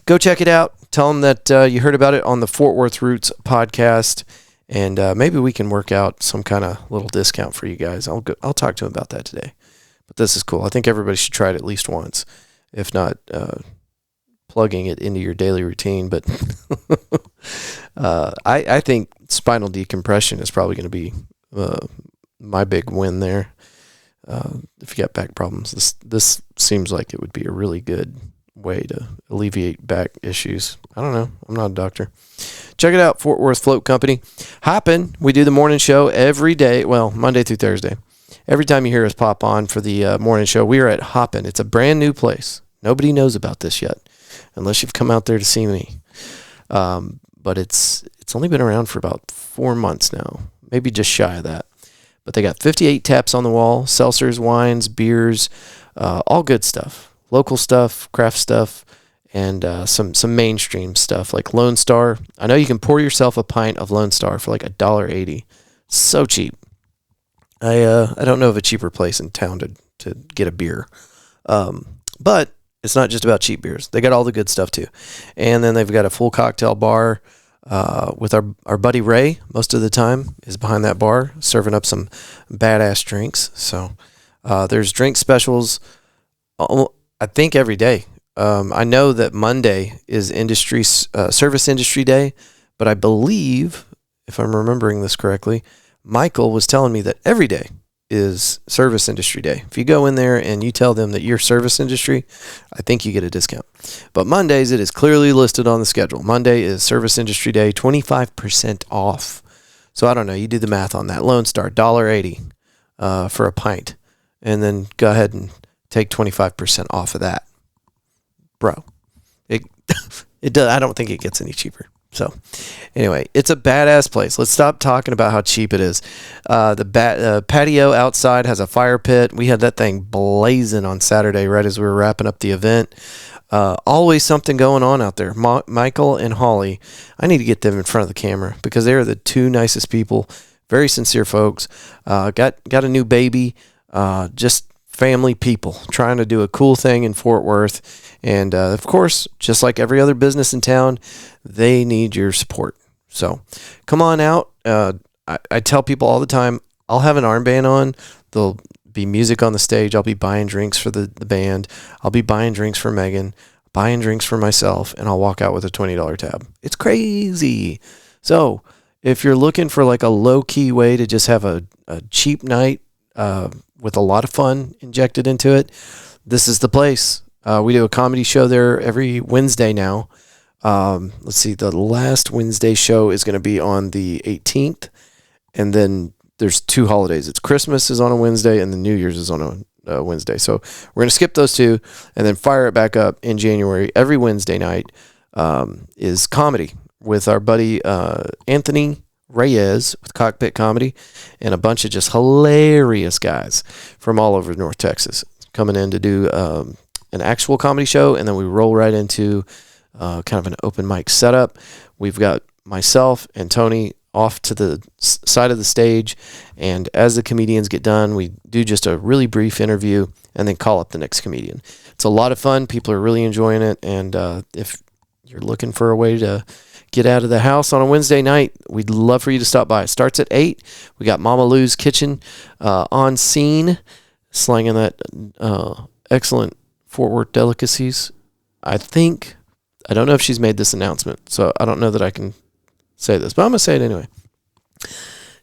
go check it out. Tell them that you heard about it on the Fort Worth Roots podcast. And maybe we can work out some kind of little discount for you guys. I'll talk to them about that today. But this is cool. I think everybody should try it at least once. If not, plugging it into your daily routine. But I think spinal decompression is probably going to be my big win there. If you got back problems, this seems like it would be a really good way to alleviate back issues. I don't know. I'm not a doctor. Check it out, Fort Worth Float Company. Hoppin', we do the morning show every day, well, Monday through Thursday. Every time you hear us pop on for the morning show, we are at Hoppin'. It's a brand new place. Nobody knows about this yet, unless you've come out there to see me. But it's only been around for about 4 months now, maybe just shy of that. But they got 58 taps on the wall, seltzers, wines, beers, all good stuff. Local stuff, craft stuff, and some mainstream stuff like Lone Star. I know you can pour yourself a pint of Lone Star for like $1.80. So cheap. I don't know of a cheaper place in town to get a beer. But it's not just about cheap beers. They got all the good stuff too. And then they've got a full cocktail bar with our buddy Ray, most of the time, is behind that bar serving up some badass drinks. So there's drink specials, I think, every day. I know that Monday is service industry day, but I believe, if I'm remembering this correctly, Michael was telling me that every day is service industry day. If you go in there and you tell them that you're service industry, I think you get a discount. But Mondays, it is clearly listed on the schedule. Monday is service industry day, 25% off. So I don't know. You do the math on that. Lone Star, $1.80 for a pint. And then go ahead and take 25% off of that. Bro, it does. I don't think it gets any cheaper. So anyway, it's a badass place. Let's stop talking about how cheap it is. The patio outside has a fire pit. We had that thing blazing on Saturday right as we were wrapping up the event. Always something going on out there. Michael and Holly, I need to get them in front of the camera because they are the two nicest people. Very sincere folks. Got a new baby. Just family people trying to do a cool thing in Fort Worth. And of course, just like every other business in town, they need your support. So come on out. I tell people all the time, I'll have an armband on. There'll be music on the stage. I'll be buying drinks for the band. I'll be buying drinks for Megan, buying drinks for myself, and I'll walk out with a $20 tab. It's crazy. So if you're looking for like a low-key way to just have a cheap night with a lot of fun injected into it, this is the place. We do a comedy show there every Wednesday now. Let's see, the last Wednesday show is going to be on the 18th, and then there's 2 holidays. It's Christmas is on a Wednesday, and the New Year's is on a Wednesday. So we're going to skip those 2, and then fire it back up in January. Every Wednesday night is comedy with our buddy Anthony Reyes with Cockpit Comedy, and a bunch of just hilarious guys from all over North Texas coming in to do an actual comedy show, and then we roll right into kind of an open mic setup. We've got myself and Tony off to the side of the stage, and as the comedians get done, we do just a really brief interview and then call up the next comedian. It's a lot of fun. People are really enjoying it, and if you're looking for a way to get out of the house on a Wednesday night, we'd love for you to stop by. It starts at 8. We got Mama Lou's Kitchen on scene, slanging that excellent Fort Worth delicacies. I don't know if she's made this announcement, so I don't know that I can say this, but I'm gonna say it anyway.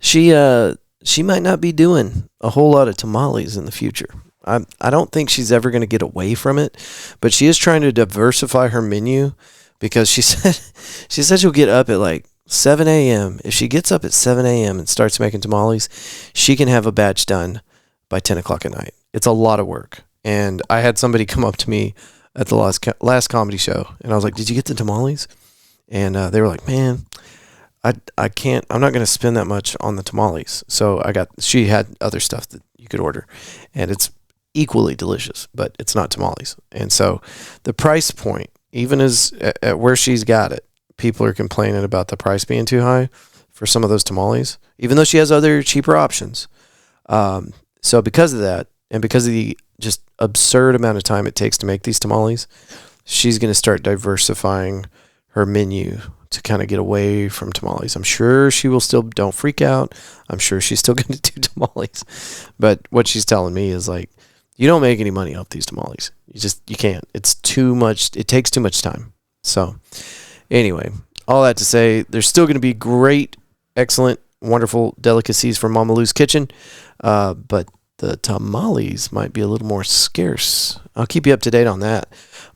She might not be doing a whole lot of tamales in the future. I don't think she's ever going to get away from it, but she is trying to diversify her menu because she said she'll get up at like 7 a.m. If she gets up at 7 a.m. and starts making tamales, she can have a batch done by 10 o'clock at night. It's a lot of work. And I had somebody come up to me at the last comedy show, and I was like, "Did you get the tamales?" And they were like, "Man, I can't. I'm not going to spend that much on the tamales." So she had other stuff that you could order, and it's equally delicious, but it's not tamales. And so the price point, even as at where she's got it, people are complaining about the price being too high for some of those tamales, even though she has other cheaper options. So because of that, and because of the just absurd amount of time it takes to make these tamales, she's going to start diversifying her menu to kind of get away from tamales. I'm sure she will still, don't freak out, I'm sure she's still going to do tamales. But what she's telling me is like, you don't make any money off these tamales. You can't. It's too much. It takes too much time. So anyway, all that to say, there's still going to be great, excellent, wonderful delicacies from Mama Lou's Kitchen. But the tamales might be a little more scarce. I'll keep you up to date on that.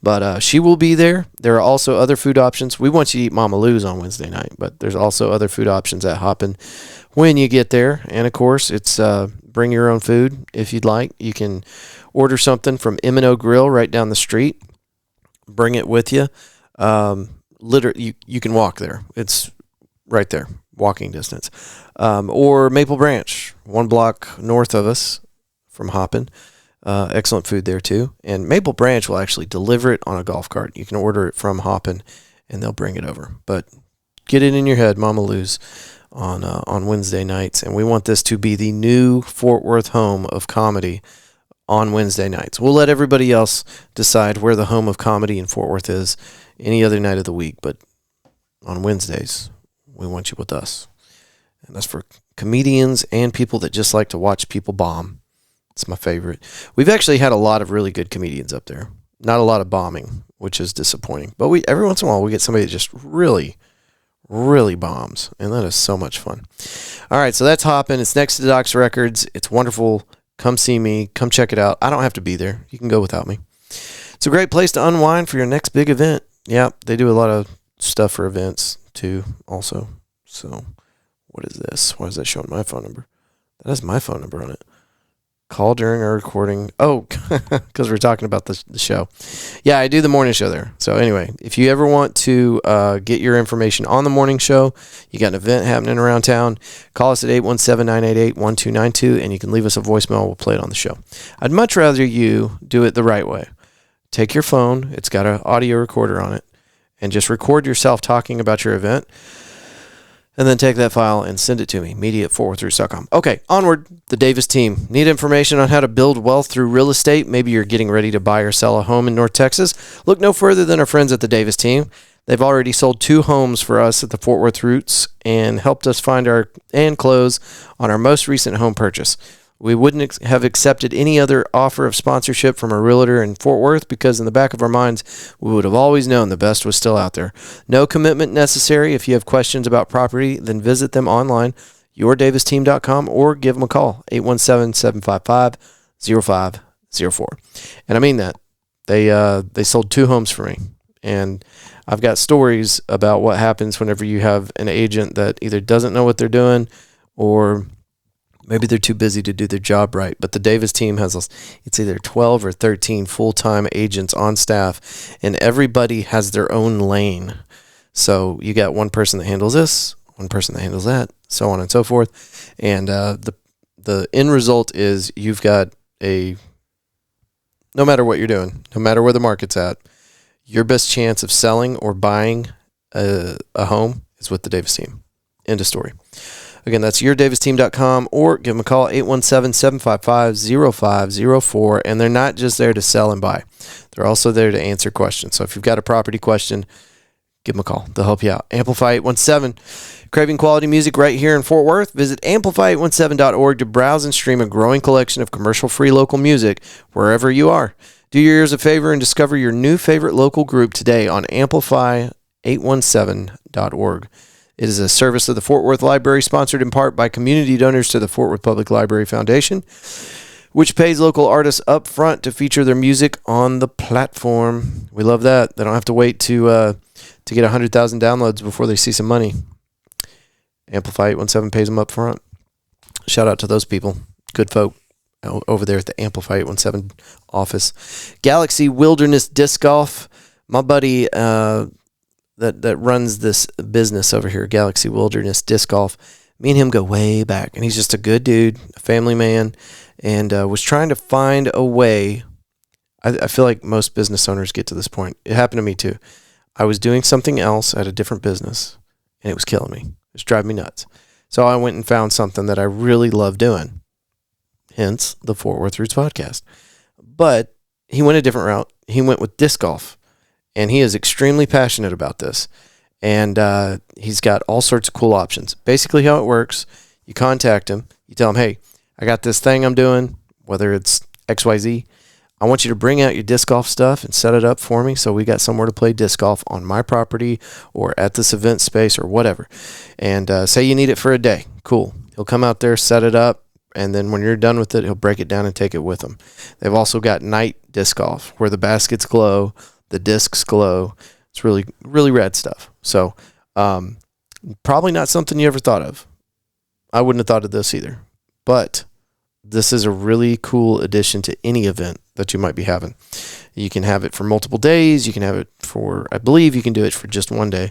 But she will be there. There are also other food options. We want you to eat Mama Lou's on Wednesday night, but there's also other food options at Hoppin' when you get there. And, of course, it's bring your own food if you'd like. You can order something from M&O Grill right down the street. Bring it with you. Literally, you can walk there. It's right there, walking distance. Or Maple Branch, 1 block north of us from Hoppin'. Excellent food there too. And Maple Branch will actually deliver it on a golf cart. You can order it from Hoppin', and they'll bring it over. But get it in your head, Mama Lou's on Wednesday nights. And we want this to be the new Fort Worth home of comedy on Wednesday nights. We'll let everybody else decide where the home of comedy in Fort Worth is any other night of the week. But on Wednesdays, we want you with us. And that's for comedians and people that just like to watch people bomb. It's my favorite. We've actually had a lot of really good comedians up there. Not a lot of bombing, which is disappointing. But every once in a while, we get somebody that just really, really bombs. And that is so much fun. All right, so that's Hoppin'. It's next to Doc's Records. It's wonderful. Come see me. Come check it out. I don't have to be there. You can go without me. It's a great place to unwind for your next big event. Yeah, they do a lot of stuff for events, too, also. So, what is this? Why is that showing my phone number? That has my phone number on it. Call during our recording. Oh, because we're talking about the show. Yeah, I do the morning show there. So anyway, if you ever want to get your information on the morning show, you got an event happening around town, call us at 817-988-1292, and you can leave us a voicemail. We'll play it on the show. I'd much rather you do it the right way. Take your phone. It's got an audio recorder on it, and just record yourself talking about your event. And then take that file and send it to me, media@fortworthroots.com. Okay, onward. The Davis team. Need information on how to build wealth through real estate? Maybe you're getting ready to buy or sell a home in North Texas? Look no further than our friends at the Davis team. They've already sold 2 homes for us at the Fort Worth Roots and helped us find and close on our most recent home purchase. We wouldn't have accepted any other offer of sponsorship from a realtor in Fort Worth because in the back of our minds, we would have always known the best was still out there. No commitment necessary. If you have questions about property, then visit them online, yourdavisteam.com, or give them a call, 817-755-0504. And I mean that. They sold 2 homes for me. And I've got stories about what happens whenever you have an agent that either doesn't know what they're doing or maybe they're too busy to do their job right. But the Davis team has, it's either 12 or 13 full-time agents on staff, and everybody has their own lane. So you got one person that handles this, one person that handles that, so on and so forth. And the end result is you've got no matter what you're doing, no matter where the market's at, your best chance of selling or buying a home is with the Davis team. End of story. Again, that's yourdavisteam.com, or give them a call, 817-755-0504. And they're not just there to sell and buy. They're also there to answer questions. So if you've got a property question, give them a call. They'll help you out. Amplify 817. Craving quality music right here in Fort Worth? Visit amplify817.org to browse and stream a growing collection of commercial-free local music wherever you are. Do your ears a favor and discover your new favorite local group today on amplify817.org. It is a service of the Fort Worth Library, sponsored in part by community donors to the Fort Worth Public Library Foundation, which pays local artists up front to feature their music on the platform. We love that. They don't have to wait to get 100,000 downloads before they see some money. Amplify 817 pays them up front. Shout out to those people. Good folk over there at the Amplify 817 office. Galaxy Wilderness Disc Golf. My buddy that runs this business over here, Galaxy Wilderness Disc Golf, me and him go way back, and he's just a good dude, a family man, and was trying to find a way. I feel like most business owners get to this point. It happened to me too. I was doing something else at a different business, and it was killing me. It was driving me nuts. So I went and found something that I really love doing, hence the Fort Worth Roots podcast. But he went a different route. He went with disc golf. And he is extremely passionate about this. And he's got all sorts of cool options. Basically how it works, you contact him. You tell him, hey, I got this thing I'm doing, whether it's XYZ. I want you to bring out your disc golf stuff and set it up for me so we got somewhere to play disc golf on my property or at this event space or whatever. And say you need it for a day. Cool. He'll come out there, set it up, And then when you're done with it, he'll break it down and take it with him. They've also got night disc golf where the baskets glow, the discs glow. It's really, really rad stuff. So probably not something you ever thought of. I wouldn't have thought of this either. But this is a really cool addition to any event that you might be having. You can have it for multiple days. You can have it for, I believe you can do it for just one day.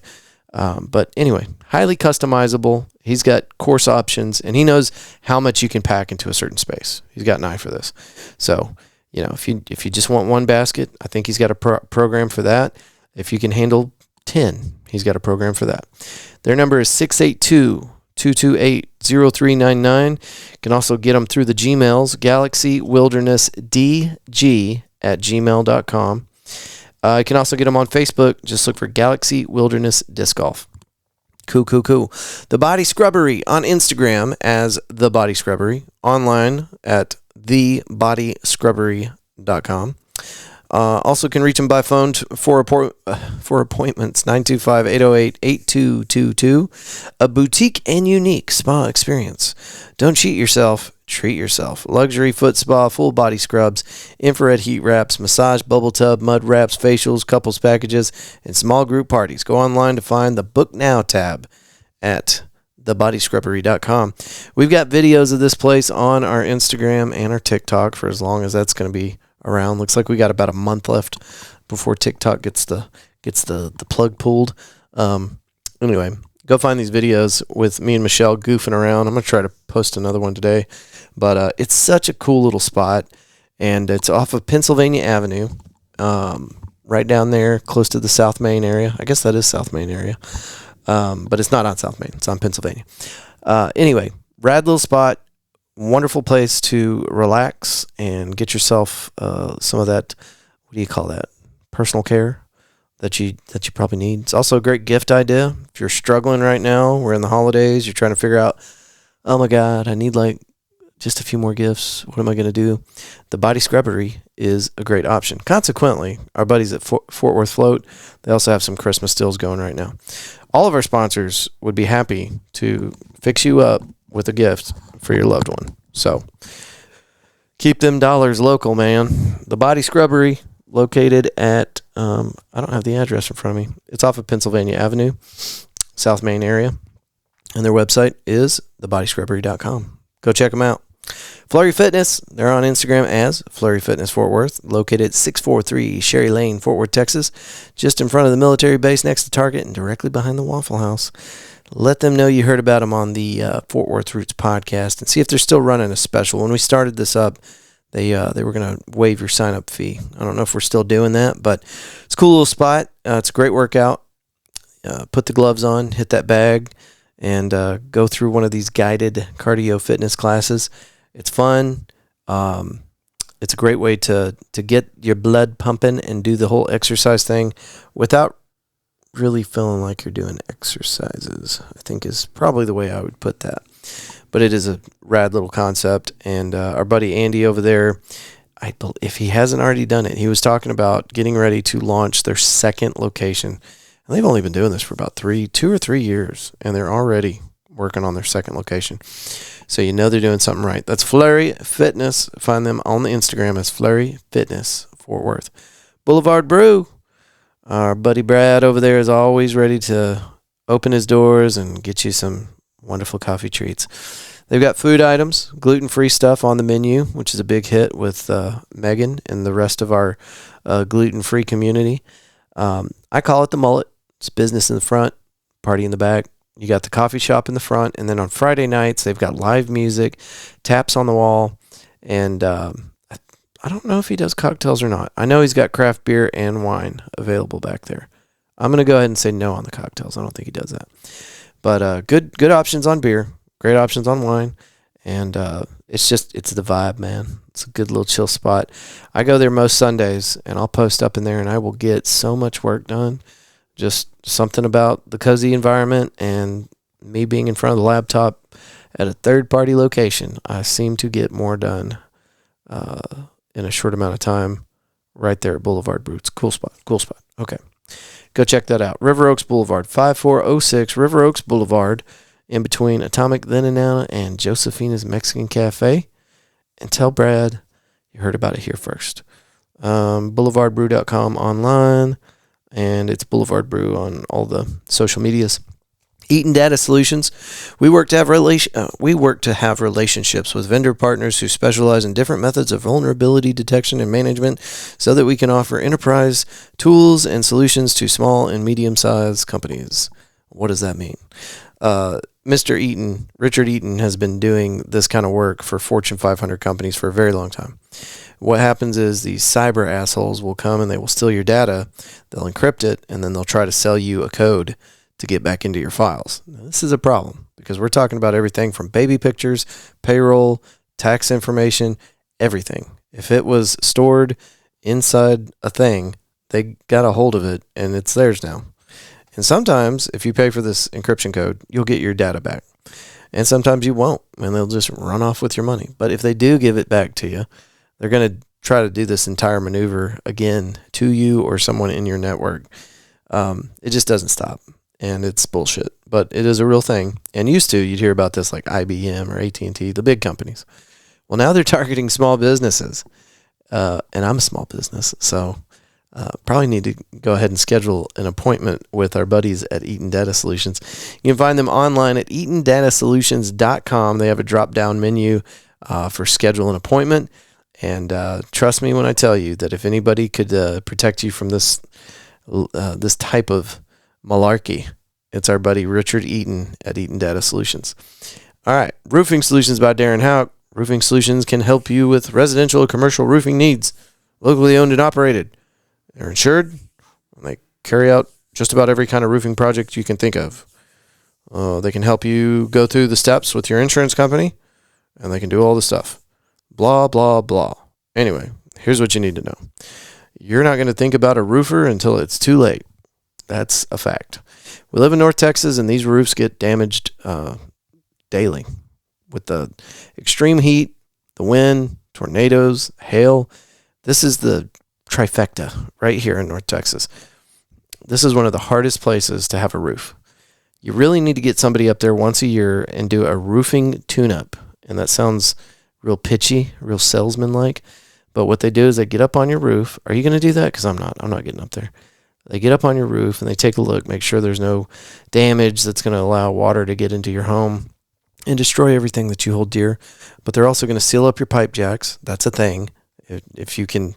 But anyway, highly customizable. He's got course options, and he knows how much you can pack into a certain space. He's got an eye for this. So, if you just want one basket, I think he's got a program for that. If you can handle 10, he's got a program for that. Their number is 682-228-0399. You can also get them through the Gmails, galaxywildernessdg@gmail.com. You can also get them on Facebook. Just look for Galaxy Wilderness Disc Golf. Cool. The Body Scrubbery on Instagram as The Body Scrubbery. Online at thebodyscrubbery.com. Also can reach them by phone for appointments, 925-808-8222. A boutique and unique spa experience. Don't cheat yourself. Treat yourself. Luxury foot spa, full body scrubs, infrared heat wraps, massage, bubble tub, mud wraps, facials, couples packages, and small group parties. Go online to find the Book Now tab at thebodyscrubbery.com. We've got videos of this place on our Instagram and our TikTok for as long as that's going to be around. Looks like we got about a month left before TikTok gets the plug pulled. Anyway, go find these videos with me and Michelle goofing around. I'm going to try to post another one today. But it's such a cool little spot, and it's off of Pennsylvania Avenue, right down there, close to the South Main area. I guess that is South Main area, but it's not on South Main. It's on Pennsylvania. Anyway, rad little spot, wonderful place to relax and get yourself some of that, what do you call that, personal care that you probably need. It's also a great gift idea. If you're struggling right now, we're in the holidays, you're trying to figure out, oh my God, I need just a few more gifts. What am I going to do? The Body Scrubbery is a great option. Consequently, our buddies at Fort Worth Float, they also have some Christmas deals going right now. All of our sponsors would be happy to fix you up with a gift for your loved one. So keep them dollars local, man. The Body Scrubbery, located at, I don't have the address in front of me. It's off of Pennsylvania Avenue, South Main area. And their website is thebodyscrubbery.com. Go check them out. Flurry Fitness, they're on Instagram as Flurry Fitness Fort Worth, located at 643 Sherry Lane, Fort Worth, Texas, just in front of the military base next to Target and directly behind the Waffle House. Let them know you heard about them on the Fort Worth Roots podcast and see if they're still running a special. When we started this up, they were going to waive your sign-up fee. I don't know if we're still doing that, but it's a cool little spot. It's a great workout. Put the gloves on, hit that bag, and go through one of these guided cardio fitness classes. It's fun. It's a great way to get your blood pumping and do the whole exercise thing without really feeling like you're doing exercises, I think is probably the way I would put that. But it is a rad little concept. And our buddy Andy over there, if he hasn't already done it, he was talking about getting ready to launch their second location. And they've only been doing this for about 2 or 3 years, and they're already working on their second location. So they're doing something right. That's Flurry Fitness. Find them on the Instagram as Flurry Fitness Fort Worth. Boulevard Brew. Our buddy Brad over there is always ready to open his doors and get you some wonderful coffee treats. They've got food items, gluten-free stuff on the menu, which is a big hit with Megan and the rest of our gluten-free community. I call it the mullet. It's business in the front, party in the back. You got the coffee shop in the front, and then on Friday nights, they've got live music, taps on the wall, and I don't know if he does cocktails or not. I know he's got craft beer and wine available back there. I'm going to go ahead and say no on the cocktails. I don't think he does that. But good options on beer, great options on wine, and it's the vibe, man. It's a good little chill spot. I go there most Sundays, and I'll post up in there, and I will get so much work done. Just something about the cozy environment and me being in front of the laptop at a third-party location. I seem to get more done in a short amount of time right there at Boulevard Brew. It's a cool spot. Okay. Go check that out. River Oaks Boulevard, 5406 River Oaks Boulevard in between Atomic Then and Now and Josefina's Mexican Cafe. And tell Brad you heard about it here first. BoulevardBrew.com online, and it's Boulevard Brew on all the social medias. Eaton Data Solutions. We work to have relationships with vendor partners who specialize in different methods of vulnerability detection and management so that we can offer enterprise tools and solutions to small and medium-sized companies. What does that mean? Mr. Eaton, Richard Eaton, has been doing this kind of work for Fortune 500 companies for a very long time. What happens is these cyber assholes will come and they will steal your data, they'll encrypt it, and then they'll try to sell you a code to get back into your files. Now, this is a problem because we're talking about everything from baby pictures, payroll, tax information, everything. If it was stored inside a thing, they got a hold of it and it's theirs now. And sometimes if you pay for this encryption code, you'll get your data back. And sometimes you won't, and they'll just run off with your money. But if they do give it back to you, they're going to try to do this entire maneuver again to you or someone in your network. It just doesn't stop. And it's bullshit, but it is a real thing. And used to, you'd hear about this like IBM or AT&T, the big companies. Well, now they're targeting small businesses, and I'm a small business, so probably need to go ahead and schedule an appointment with our buddies at Eaton Data Solutions. You can find them online at eatondatasolutions.com. They have a drop-down menu for schedule an appointment, and trust me when I tell you that if anybody could protect you from this type of malarkey, it's our buddy Richard Eaton at Eaton Data Solutions. All right, Roofing Solutions by Darren Houck. Roofing Solutions can help you with residential or commercial roofing needs. Locally owned and operated. They're insured. And they carry out just about every kind of roofing project you can think of. They can help you go through the steps with your insurance company, and they can do all the stuff. Blah, blah, blah. Anyway, here's what you need to know. You're not going to think about a roofer until it's too late. That's a fact. We live in North Texas, and these roofs get damaged daily with the extreme heat, the wind, tornadoes, hail. This is the trifecta right here in North Texas. This is one of the hardest places to have a roof. You really need to get somebody up there once a year and do a roofing tune-up. And that sounds real pitchy, real salesman-like. But what they do is they get up on your roof. Are you going to do that? Because I'm not getting up there. They get up on your roof and they take a look, make sure there's no damage that's going to allow water to get into your home and destroy everything that you hold dear. But they're also going to seal up your pipe jacks. That's a thing. If you can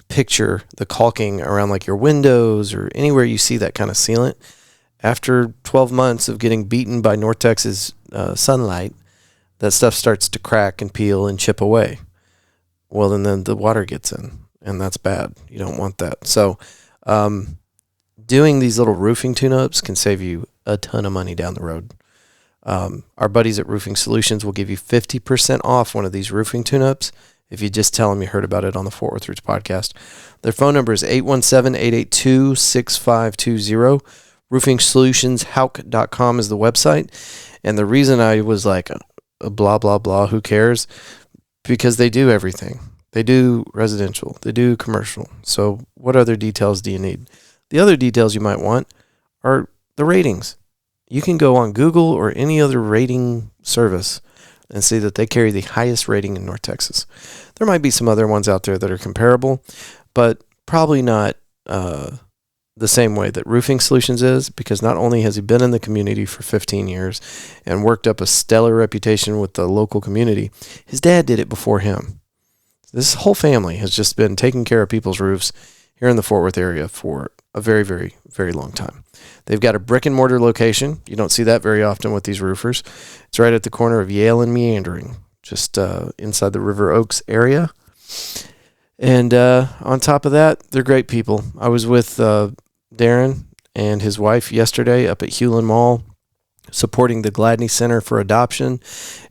picture the caulking around like your windows or anywhere you see that kind of sealant, after 12 months of getting beaten by North Texas sunlight, that stuff starts to crack and peel and chip away. Well, then the water gets in, and that's bad. You don't want that. So, doing these little roofing tune-ups can save you a ton of money down the road. Our buddies at Roofing Solutions will give you 50% off one of these roofing tune-ups if you just tell them you heard about it on the Fort Worth Roots podcast. Their phone number is 817-882-6520. RoofingSolutionsHouck.com is the website. And the reason I was like, blah, blah, blah, who cares? Because they do everything. They do residential. They do commercial. So what other details do you need? The other details you might want are the ratings. You can go on Google or any other rating service and see that they carry the highest rating in North Texas. There might be some other ones out there that are comparable, but probably not the same way that Roofing Solutions is, because not only has he been in the community for 15 years and worked up a stellar reputation with the local community, his dad did it before him. This whole family has just been taking care of people's roofs here in the Fort Worth area for a very, very, very long time. They've got a brick and mortar location. You don't see that very often with these roofers. It's right at the corner of Yale and Meandering, just inside the River Oaks area. And on top of that, they're great people. I was with Darren and his wife yesterday up at Hewlin Mall, supporting the Gladney Center for Adoption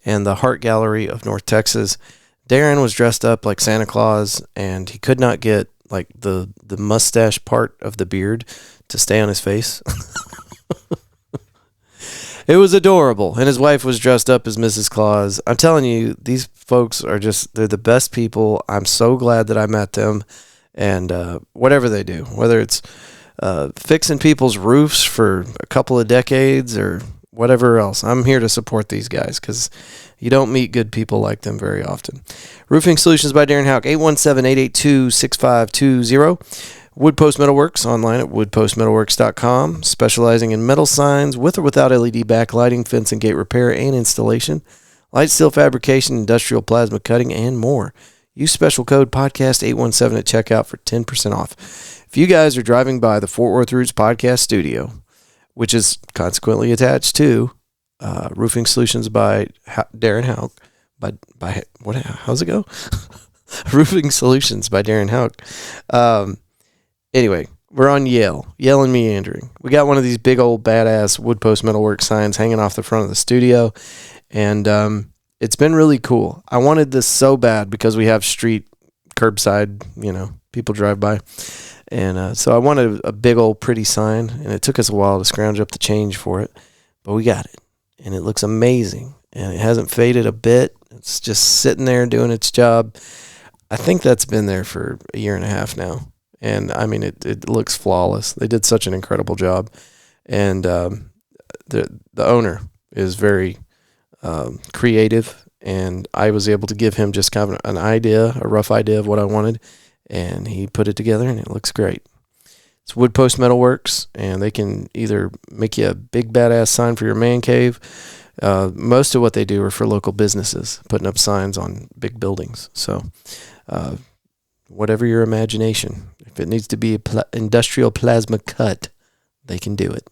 and the Heart Gallery of North Texas. Darren was dressed up like Santa Claus, and he could not get like the mustache part of the beard to stay on his face. It was adorable. And his wife was dressed up as Mrs. Claus. I'm telling you, these folks are they're the best people. I'm so glad that I met them. And whatever they do, whether it's fixing people's roofs for a couple of decades or whatever else. I'm here to support these guys because you don't meet good people like them very often. Roofing Solutions by Darren Houck, 817-882-6520. Woodpost Metalworks, online at woodpostmetalworks.com, specializing in metal signs with or without LED backlighting, fence and gate repair and installation, light steel fabrication, industrial plasma cutting, and more. Use special code podcast817 at checkout for 10% off. If you guys are driving by the Fort Worth Roots podcast studio, which is consequently attached to Roofing Solutions by Darren Houck, how's it go? Roofing Solutions by Darren Houck. Anyway, we're on Yale and Meandering. We got one of these big old badass Woodpost Metalworks signs hanging off the front of the studio, and it's been really cool. I wanted this so bad because we have street curbside, people drive by, and so I wanted a big old pretty sign, and it took us a while to scrounge up the change for it, but we got it, and it looks amazing, and it hasn't faded a bit. It's just sitting there doing its job. I think that's been there for a year and a half now. And I mean, it looks flawless. They did such an incredible job, and the owner is very creative. And I was able to give him just kind of a rough idea of what I wanted, and he put it together, and it looks great. It's Woodpost Metalworks, and they can either make you a big badass sign for your man cave. Most of what they do are for local businesses, putting up signs on big buildings. So. Whatever your imagination. If it needs to be industrial plasma cut, they can do it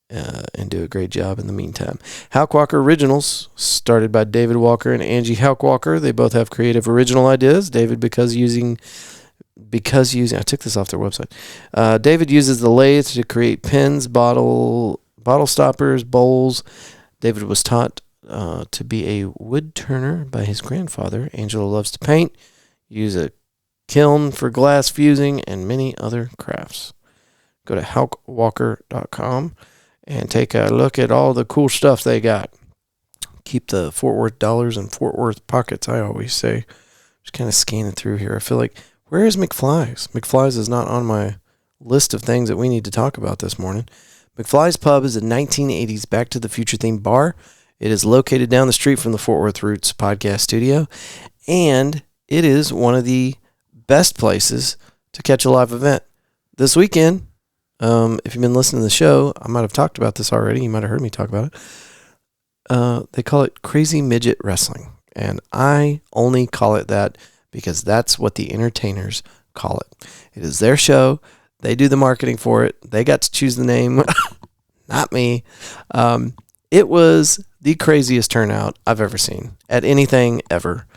and do a great job in the meantime. Houck Walker Originals, started by David Walker and Angie Houck Walker. They both have creative original ideas. David, because using, I took this off their website. David uses the lathe to create pins, bottle stoppers, bowls. David was taught to be a wood turner by his grandfather. Angela loves to paint, use a kiln for glass fusing, and many other crafts. Go to houckwalker.com and take a look at all the cool stuff they got. Keep the Fort Worth dollars in Fort Worth pockets, I always say. Just kind of scanning through here. I feel like, where is McFly's? McFly's is not on my list of things that we need to talk about this morning. McFly's Pub is a 1980s Back to the Future themed bar. It is located down the street from the Fort Worth Roots podcast studio, and it is one of the best places to catch a live event. This weekend, if you've been listening to the show, I might have talked about this already. You might have heard me talk about it. They call it Crazy Midget Wrestling, and I only call it that because that's what the entertainers call it. It is their show. They do the marketing for it. They got to choose the name, not me. It was the craziest turnout I've ever seen at anything ever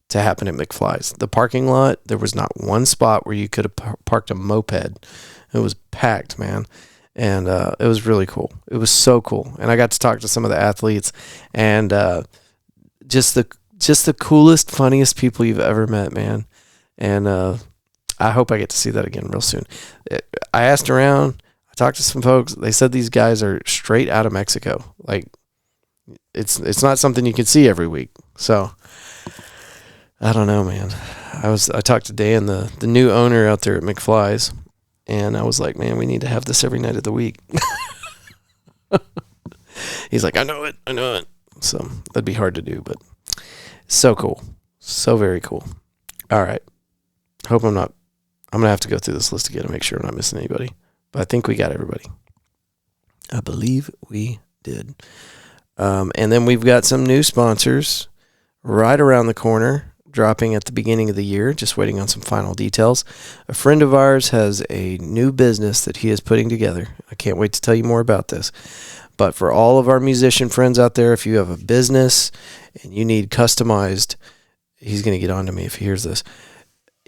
to happen at McFly's. The parking lot, there was not one spot where you could have parked a moped. It was packed, man. And it was really cool. It was so cool. And I got to talk to some of the athletes, and just the coolest, funniest people you've ever met, man. And I hope I get to see that again real soon. I asked around. I talked to some folks. They said these guys are straight out of Mexico. Like, it's not something you can see every week. So I don't know, man. I talked to Dan, the new owner out there at McFly's, and I was like, man, we need to have this every night of the week. He's like, I know it. So that'd be hard to do, but so cool. So very cool. All right. I'm going to have to go through this list again to make sure I'm not missing anybody, but I think we got everybody. I believe we did. And then we've got some new sponsors right around the corner, dropping at the beginning of the year, just waiting on some final details. A friend of ours has a new business that he is putting together. I can't wait to tell you more about this. But for all of our musician friends out there, if you have a business and you need customized, he's going to get on to me if he hears this.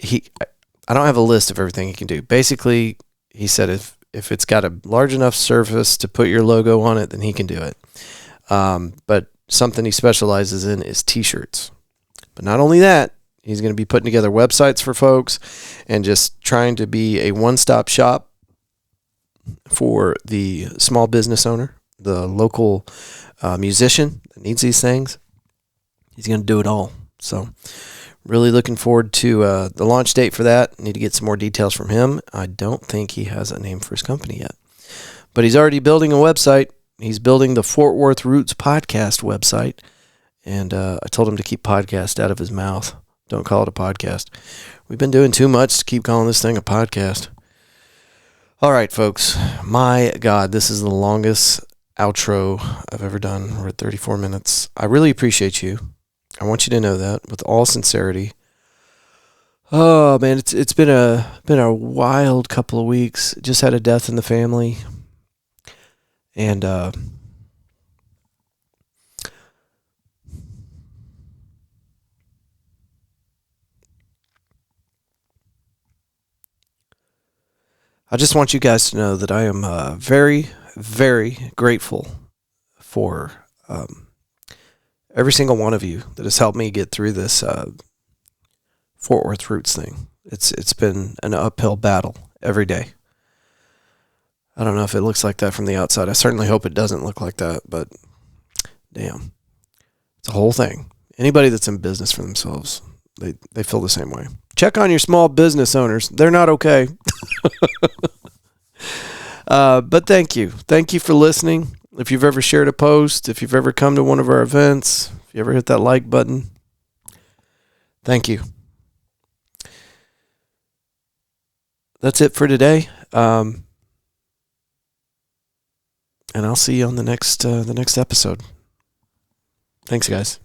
I don't have a list of everything he can do. Basically, he said if it's got a large enough surface to put your logo on it, then he can do it. But something he specializes in is T-shirts. But not only that, he's going to be putting together websites for folks and just trying to be a one-stop shop for the small business owner, the local musician that needs these things. He's going to do it all. So really looking forward to the launch date for that. Need to get some more details from him. I don't think he has a name for his company yet. But he's already building a website, He's building the Fort Worth Roots podcast website. And I told him to keep podcast out of his mouth. Don't call it a podcast. We've been doing too much to keep calling this thing a podcast. All right, folks. My God, this is the longest outro I've ever done. We're at 34 minutes. I really appreciate you. I want you to know that with all sincerity. Oh man, it's been a wild couple of weeks. Just had a death in the family, and I just want you guys to know that I am very, very grateful for every single one of you that has helped me get through this Fort Worth Roots thing. It's been an uphill battle every day. I don't know if it looks like that from the outside. I certainly hope it doesn't look like that, but damn. It's a whole thing. Anybody that's in business for themselves, they feel the same way. Check on your small business owners. They're not okay. But thank you. Thank you for listening. If you've ever shared a post, if you've ever come to one of our events, if you ever hit that like button, thank you. That's it for today. And I'll see you on the next episode. Thanks, guys.